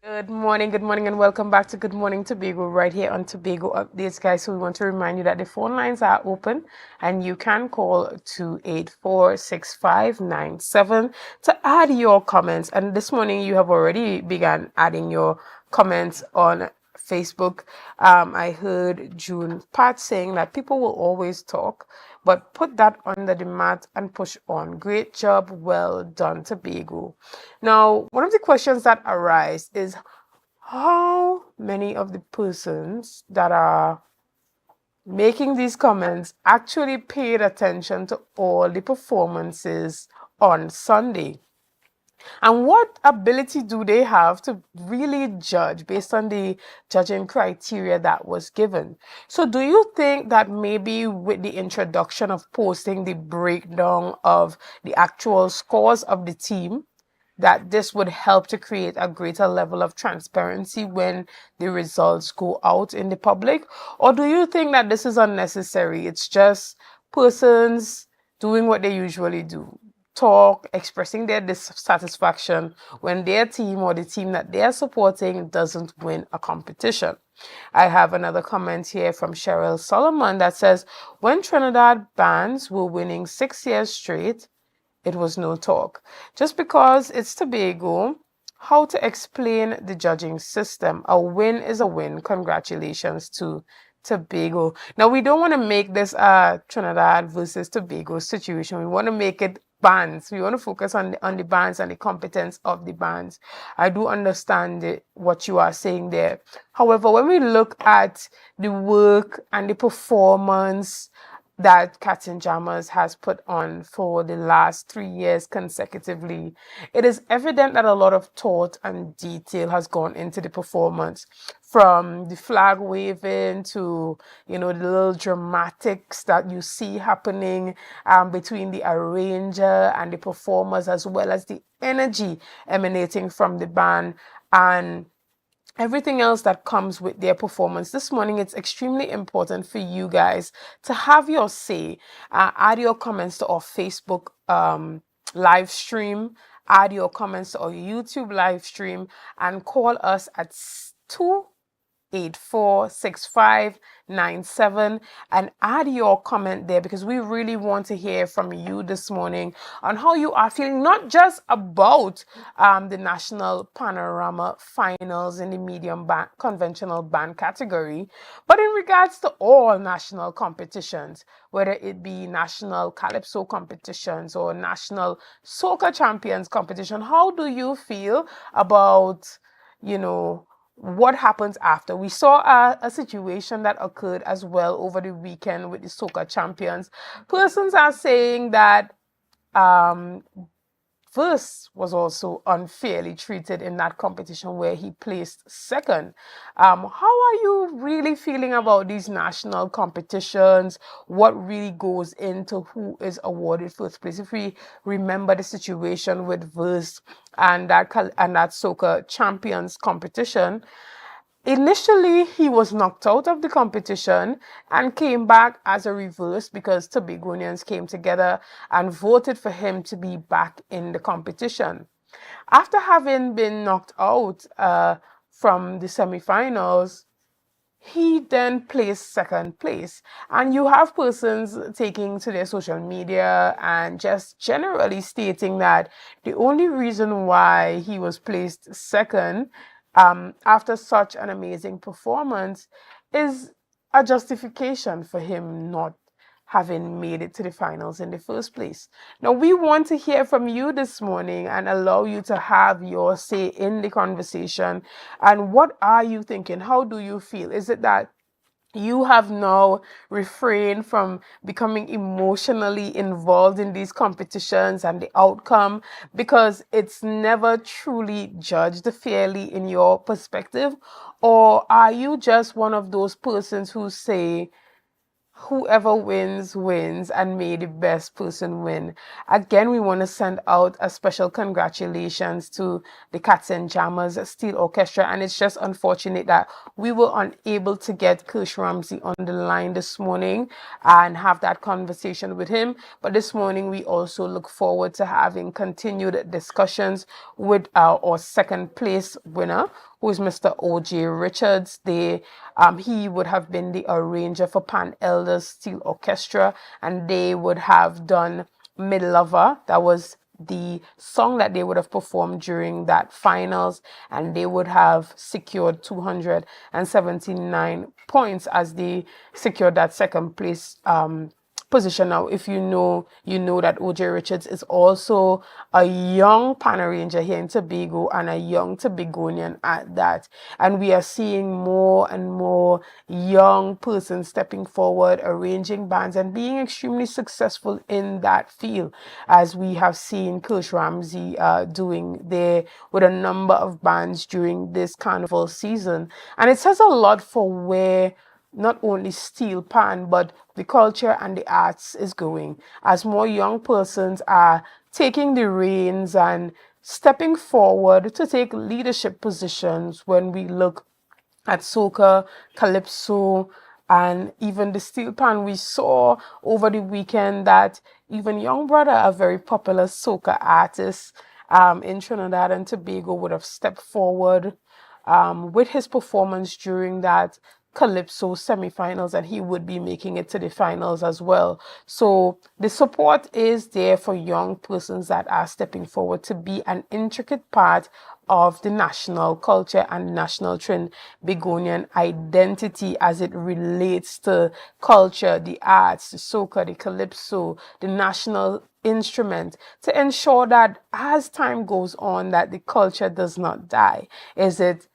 Good morning, and welcome back to Good Morning Tobago right here on Tobago Updates, guys. So we want to remind you that the phone lines are open and you can call 284-6597 to add your comments. And this morning you have already begun adding your comments on Facebook. I heard June Pat saying that people will always talk, but put that under the mat and push on. Great job, well done, Tobago. Now, one of the questions that arise is how many of the persons that are making these comments actually paid attention to all the performances on Sunday? And what ability do they have to really judge based on the judging criteria that was given? So do you think that maybe with the introduction of posting the breakdown of the actual scores of the team, that this would help to create a greater level of transparency when the results go out in the public? Or do you think that this is unnecessary? It's just persons doing what they usually do, talk, expressing their dissatisfaction when their team or the team that they're supporting doesn't win a competition. I have another comment here from Cheryl Solomon that says, when Trinidad bands were winning 6 years straight, it was no talk. Just because it's Tobago, how to explain the judging system? A win is a win. Congratulations to Tobago. Now, we don't want to make this a Trinidad versus Tobago situation. We want to make it bands. We want to focus on the bands and the competence of the bands. I do understand what you are saying there. However, when we look at the work and the performance that Cats and Jammers has put on for the last 3 years consecutively, it is evident that a lot of thought and detail has gone into the performance, from the flag waving to, the little dramatics that you see happening between the arranger and the performers, as well as the energy emanating from the band and everything else that comes with their performance. This morning, it's extremely important for you guys to have your say. Add your comments to our Facebook live stream, add your comments to our YouTube live stream, and call us at 284-6597 and add your comment there, because we really want to hear from you this morning on how you are feeling, not just about the National Panorama Finals in the medium band, conventional band category, but in regards to all national competitions, whether it be national calypso competitions or national soca champions competition. How do you feel about, what happens after? We saw a situation that occurred as well over the weekend with the soca champions. Persons are saying that Verse was also unfairly treated in that competition where he placed second. How are you really feeling about these national competitions? What really goes into who is awarded first place? If we remember the situation with Verse and that soca champions competition, initially, he was knocked out of the competition and came back as a reverse because Tobagonians came together and voted for him to be back in the competition. After having been knocked out from the semi-finals, he then placed second place. And you have persons taking to their social media and just generally stating that the only reason why he was placed second after such an amazing performance is a justification for him not having made it to the finals in the first place. Now, we want to hear from you this morning and allow you to have your say in the conversation. And what are you thinking? How do you feel? Is it that you have now refrained from becoming emotionally involved in these competitions and the outcome because it's never truly judged fairly in your perspective? Or are you just one of those persons who say, whoever wins, wins, and may the best person win? Again, we want to send out a special congratulations to the Cats and Jammers Steel Orchestra, and it's just unfortunate that we were unable to get Kirsch Ramsey on the line this morning and have that conversation with him. But this morning, we also look forward to having continued discussions with our second place winner, who is Mr. O.J. Richards. He would have been the arranger for Pan Elders Steel Orchestra, and they would have done Mid Lover. That was the song that they would have performed during that finals, and they would have secured 279 points as they secured that second place position. Now, if you know that O.J. Richards is also a young pan arranger here in Tobago and a young Tobagonian at that. And we are seeing more and more young persons stepping forward, arranging bands and being extremely successful in that field, as we have seen Kirsch Ramsey doing there with a number of bands during this carnival season. And it says a lot for where not only steel pan, but the culture and the arts is going, as more young persons are taking the reins and stepping forward to take leadership positions when we look at soca, calypso, and even the steel pan. We saw over the weekend that even Young Brother, a very popular soca artist in Trinidad and Tobago, would have stepped forward with his performance during that Calypso semifinals, and he would be making it to the finals as well. So the support is there for young persons that are stepping forward to be an intricate part of the national culture and national Trinbagonian identity as it relates to culture, the arts, the soca, the calypso, the national instrument, to ensure that as time goes on that the culture does not die. Is it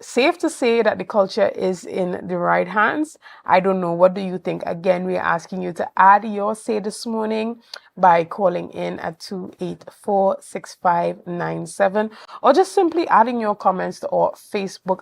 safe to say that the culture is in the right hands? I don't know. What do you think? Again, we're asking you to add your say this morning by calling in at 284-6597 or just simply adding your comments to our Facebook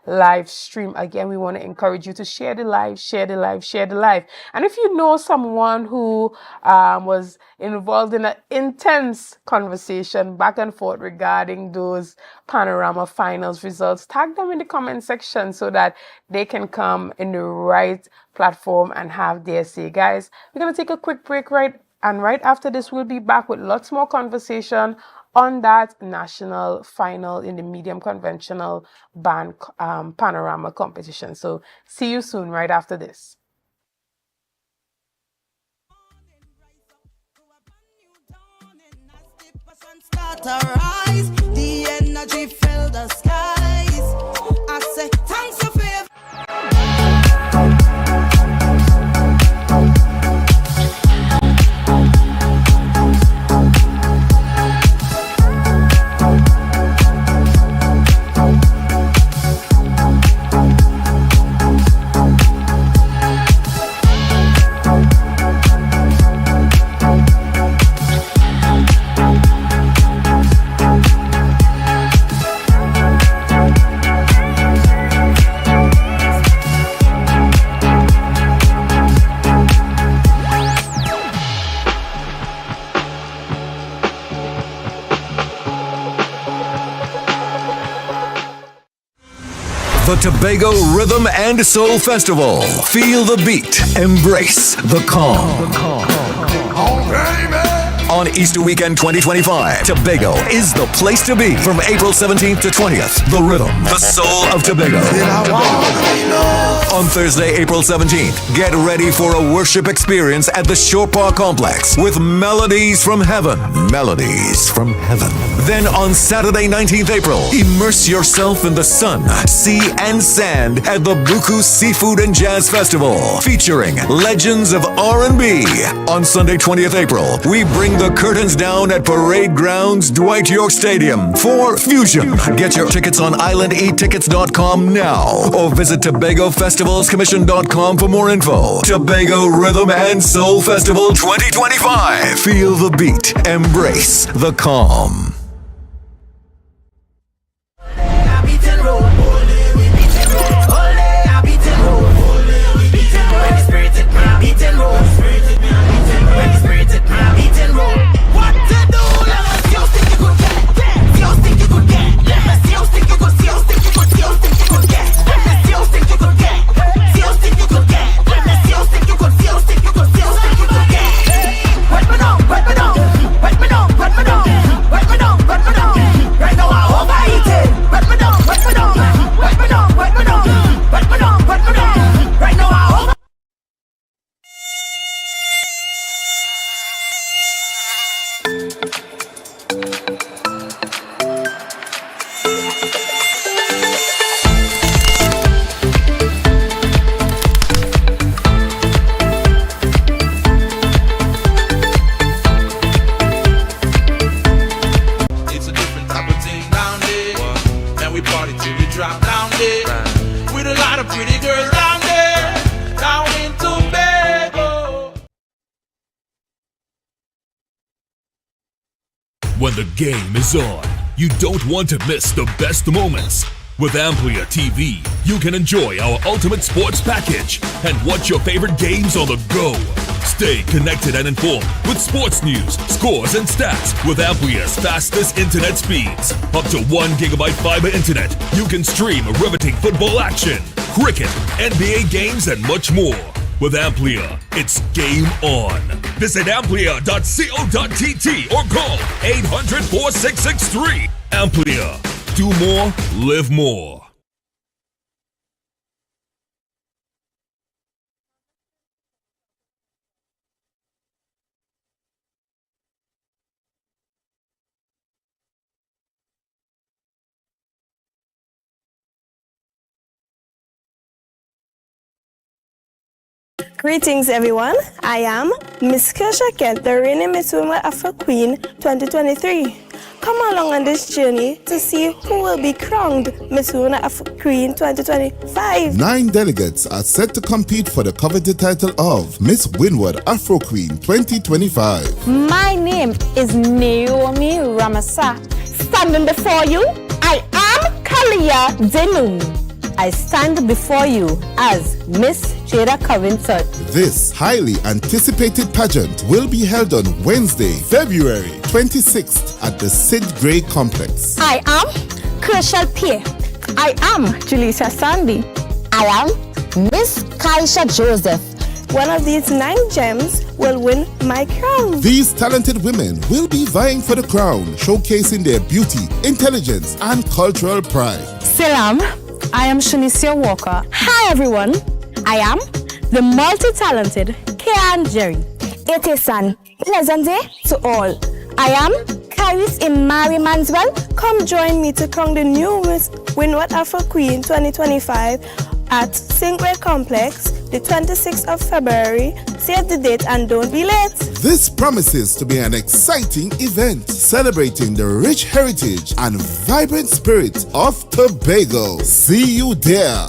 live stream. Again, we want to encourage you to share the live, share the live, share the live. And if you know someone who was involved in an intense conversation back and forth regarding those Panorama Finals results, tag them in the comment section so that they can come in the right platform and have their say. Guys, we're going to take a quick break right after this, we'll be back with lots more conversation on that national final in the medium conventional band panorama competition. So see you soon right after this. Start to rise, the energy fill the skies. I say thanks for favor. The Tobago Rhythm and Soul Festival. Feel the beat. Embrace the calm. On Easter Weekend 2025, Tobago is the place to be from April 17th to 20th. The Rhythm, the Soul of Tobago. On Thursday, April 17th, get ready for a worship experience at the Shore Park Complex with Melodies from Heaven. Melodies from Heaven. Then on Saturday, 19th April, immerse yourself in the sun, sea, and sand at the Buku Seafood and Jazz Festival, featuring legends of R&B. On Sunday, 20th April, we bring the curtains down at Parade Grounds, Dwight York Stadium for Fusion. Get your tickets on islandetickets.com now or visit TobagoFestivalsCommission.com for more info. Tobago Rhythm and Soul Festival 2025. Feel the beat. Embrace the calm. When the game is on, you don't want to miss the best moments. With AMPLIA TV, you can enjoy our ultimate sports package and watch your favorite games on the go. Stay connected and informed with sports news, scores, and stats with AMPLIA's fastest internet speeds. Up to 1 gigabyte fiber internet, you can stream riveting football action, cricket, NBA games, and much more. With AMPLIA, it's game on. Visit amplia.co.tt or call 800-4663. AMPLIA. Do more, live more. Greetings everyone, I am Miss Kersha Kent, the reigning Miss Women Afro Queen 2023. Come along on this journey to see who will be crowned Miss Women Afro Queen 2025. 9 delegates are set to compete for the coveted title of Miss Windward Afro Queen 2025. My name is Naomi Ramasa. Standing before you, I am Kalia Denung. I stand before you as Miss Jada Covington. This highly anticipated pageant will be held on Wednesday, February 26th at the Sid Gray Complex. I am Kershal Pierre. I am Julissa Sandy. I am Miss Kaisha Joseph. One of these 9 gems will win my crown. These talented women will be vying for the crown, showcasing their beauty, intelligence, and cultural pride. Salam. I am Shanicia Walker. Hi everyone. I am the multi-talented Kian Jerry. It is an pleasant day to all. I am Kairis Imari Manswell. Come join me to crown the new Miss Windward Afro Queen 2025 at Singway Complex, the 26th of February. Save the date and don't be late. This promises to be an exciting event celebrating the rich heritage and vibrant spirit of Tobago. See you there.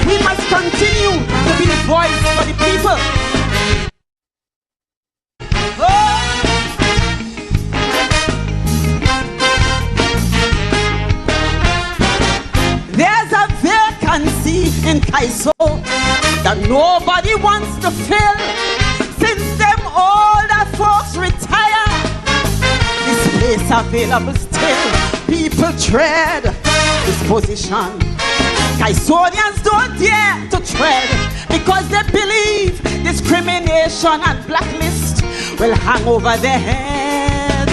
We must continue to be the voice for the people. There's a vacancy in Kaiso that nobody wants to fill. Since them older folks retire, this place available still. People tread this position. Kaisonians don't dare to tread because they believe discrimination and blacklist will hang over their heads.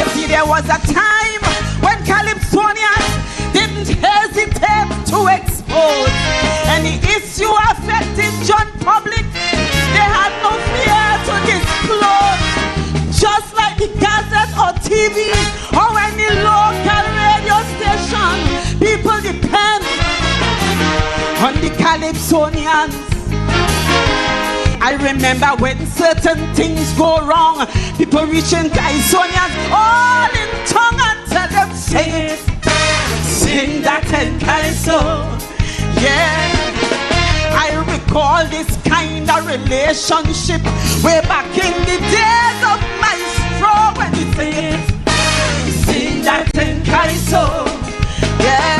You see, there was a time when Calypsonians didn't hesitate to expose any issue affecting John public. They had no fear to disclose, just like the Gazette or TV or any local radio station. People depend on the Calypsonians. I remember when certain things go wrong, people reaching Calypsonians all in tongue and tell them, sing it, sing that in Calypso. Yeah, I recall this kind of relationship way back in the days of Maestro when we sing that in Calypso. Yeah,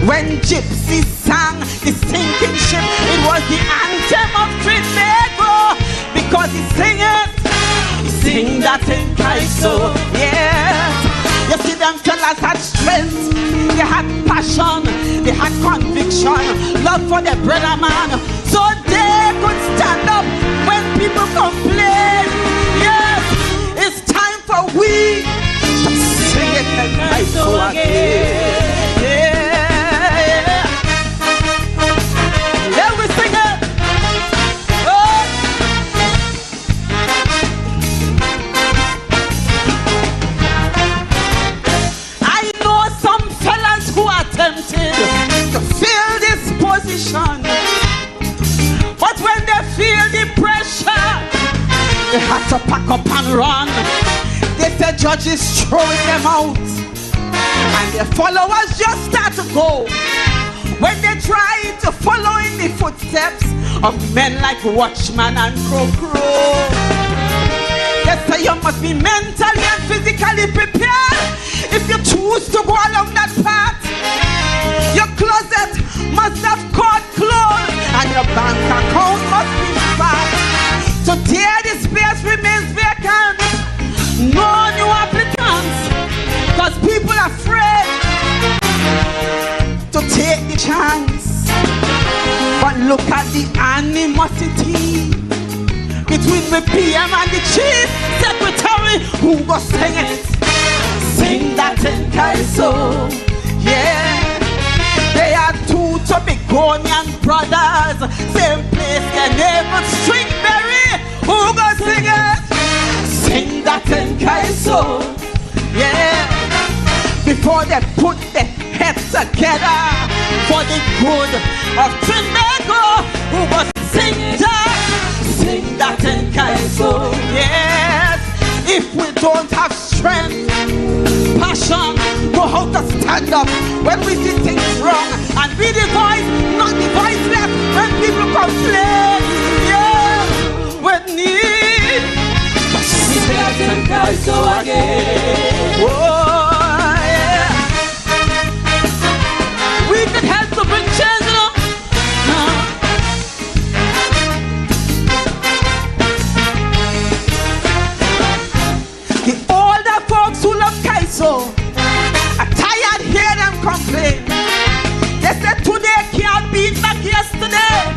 when gypsies sang the sinking ship, it was the anthem of Tobago, because he sing that in Kaiso. Yeah, you see them fellas had strength, they had passion, they had conviction, love for their brother man, so they could stand up when people complain. Yes, it's time for we to sing it in Kaiso again. to pack up and run. They said judges throwing them out, and their followers just start to go. When they try to follow in the footsteps of men like Watchman and Crow. They say you must be mentally and physically prepared if you choose to go along that path. Your closet must have caught clothes, and your bank account must be fat. Today the space remains vacant. No new applicants, cause people are afraid to take the chance. But look at the animosity between the PM and the chief secretary. Who go sing it? Sing that in Kaiso. Yeah. They are two Tobagonian brothers, same place, their name is Stringberry. Who go sing it? Sing that in Kaiso. Yeah. Before they put their heads together for the good of Tobago. Who go sing that? Sing that in Kaiso. Yes. If we don't have strength, passion, know how to stand up when we see things wrong, and be the voice, not the voiceless when people complain. Yeah, we need to sing that in Kaiso again. Oh yeah, we can help to bring change, you know. The older folks who love Kaiso are tired hear them complain. They said today can't beat back yesterday.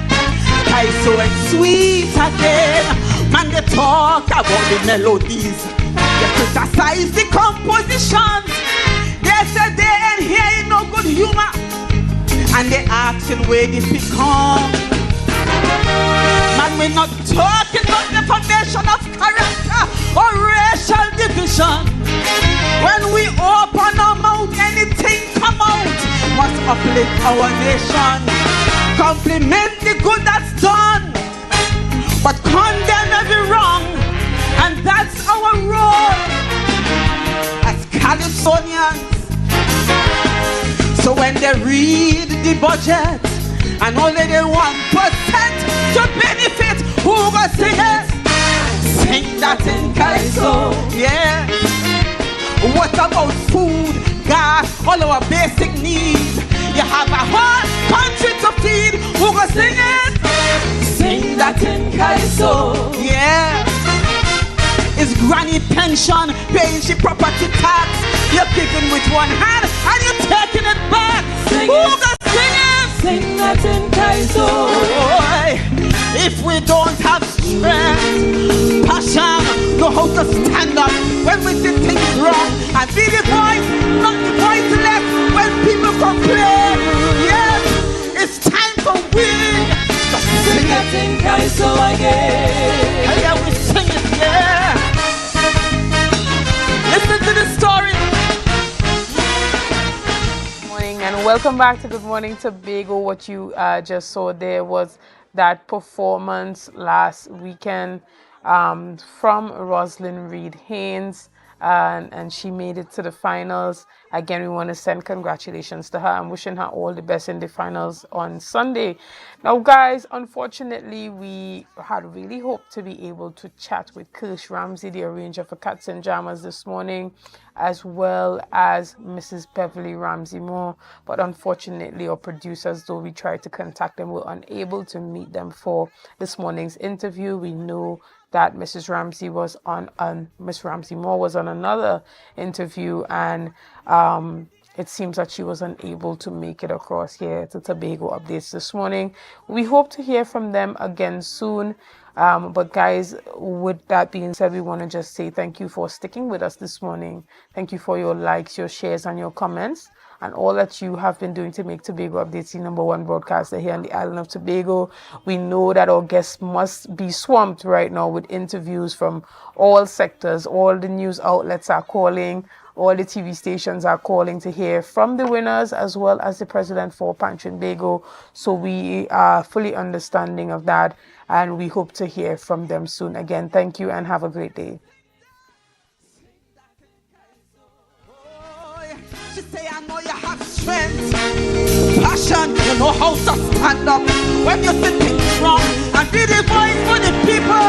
Kaiso ain't sweet again. Man, they talk about the melodies, they criticize the compositions. They said they ain't hearing no good humor, and they asking where this become. Man, we're not talking about the foundation of character or racial division. When we open our mouth, anything come out must uplift our nation. Compliment the good that's done, but condemn every wrong, and that's our role as Californians. So when they read the budget and only the 1% to benefit, who go sing it? Sing that in Kaiso, yeah. What about food, gas, all our basic needs? You have a whole country to feed. Who go sing it? Sing that in Kaiso, yeah. It's granny pension, paying she property tax. You're giving with one hand and you're taking it back. Sing who go sing it? Sing that in Kaiso. If we don't have strength, passion, know how to stand up when we see things wrong, and be the voice, not the voiceless when people complain. Yes, it's time for we to sing it in Kaiso again. And yeah, we sing it, yeah. Listen to the story. Morning and welcome back to Good Morning Tobago. What you just saw there was that performance last weekend from Rosalind Reed Haynes, and she made it to the finals. Again, we want to send congratulations to her. I'm wishing her all the best in the finals on Sunday. Now, guys, unfortunately, we had really hoped to be able to chat with Kirsch Ramsey, the arranger for Cats and Jammers, this morning, as well as Mrs. Beverly Ramsey Moore. But unfortunately, our producers, though we tried to contact them, were unable to meet them for this morning's interview. We know that Mrs. Ramsey was on Miss Ramsey Moore was on another interview, and it seems that she was unable to make it across here to Tobago Updates this morning. We hope to hear from them again soon. But guys, with that being said, we want to just say thank you for sticking with us this morning. Thank you for your likes, your shares, and your comments and all that you have been doing to make Tobago Updates the #1 broadcaster here on the island of Tobago. We know that our guests must be swamped right now with interviews from all sectors. All the news outlets are calling, all the TV stations are calling to hear from the winners as well as the president for Trinbago. So we are fully understanding of that, and we hope to hear from them soon. Again, thank you and have a great day. She say, I know you have strength, passion, you know how to stand up when you're sitting strong and be the voice for the people.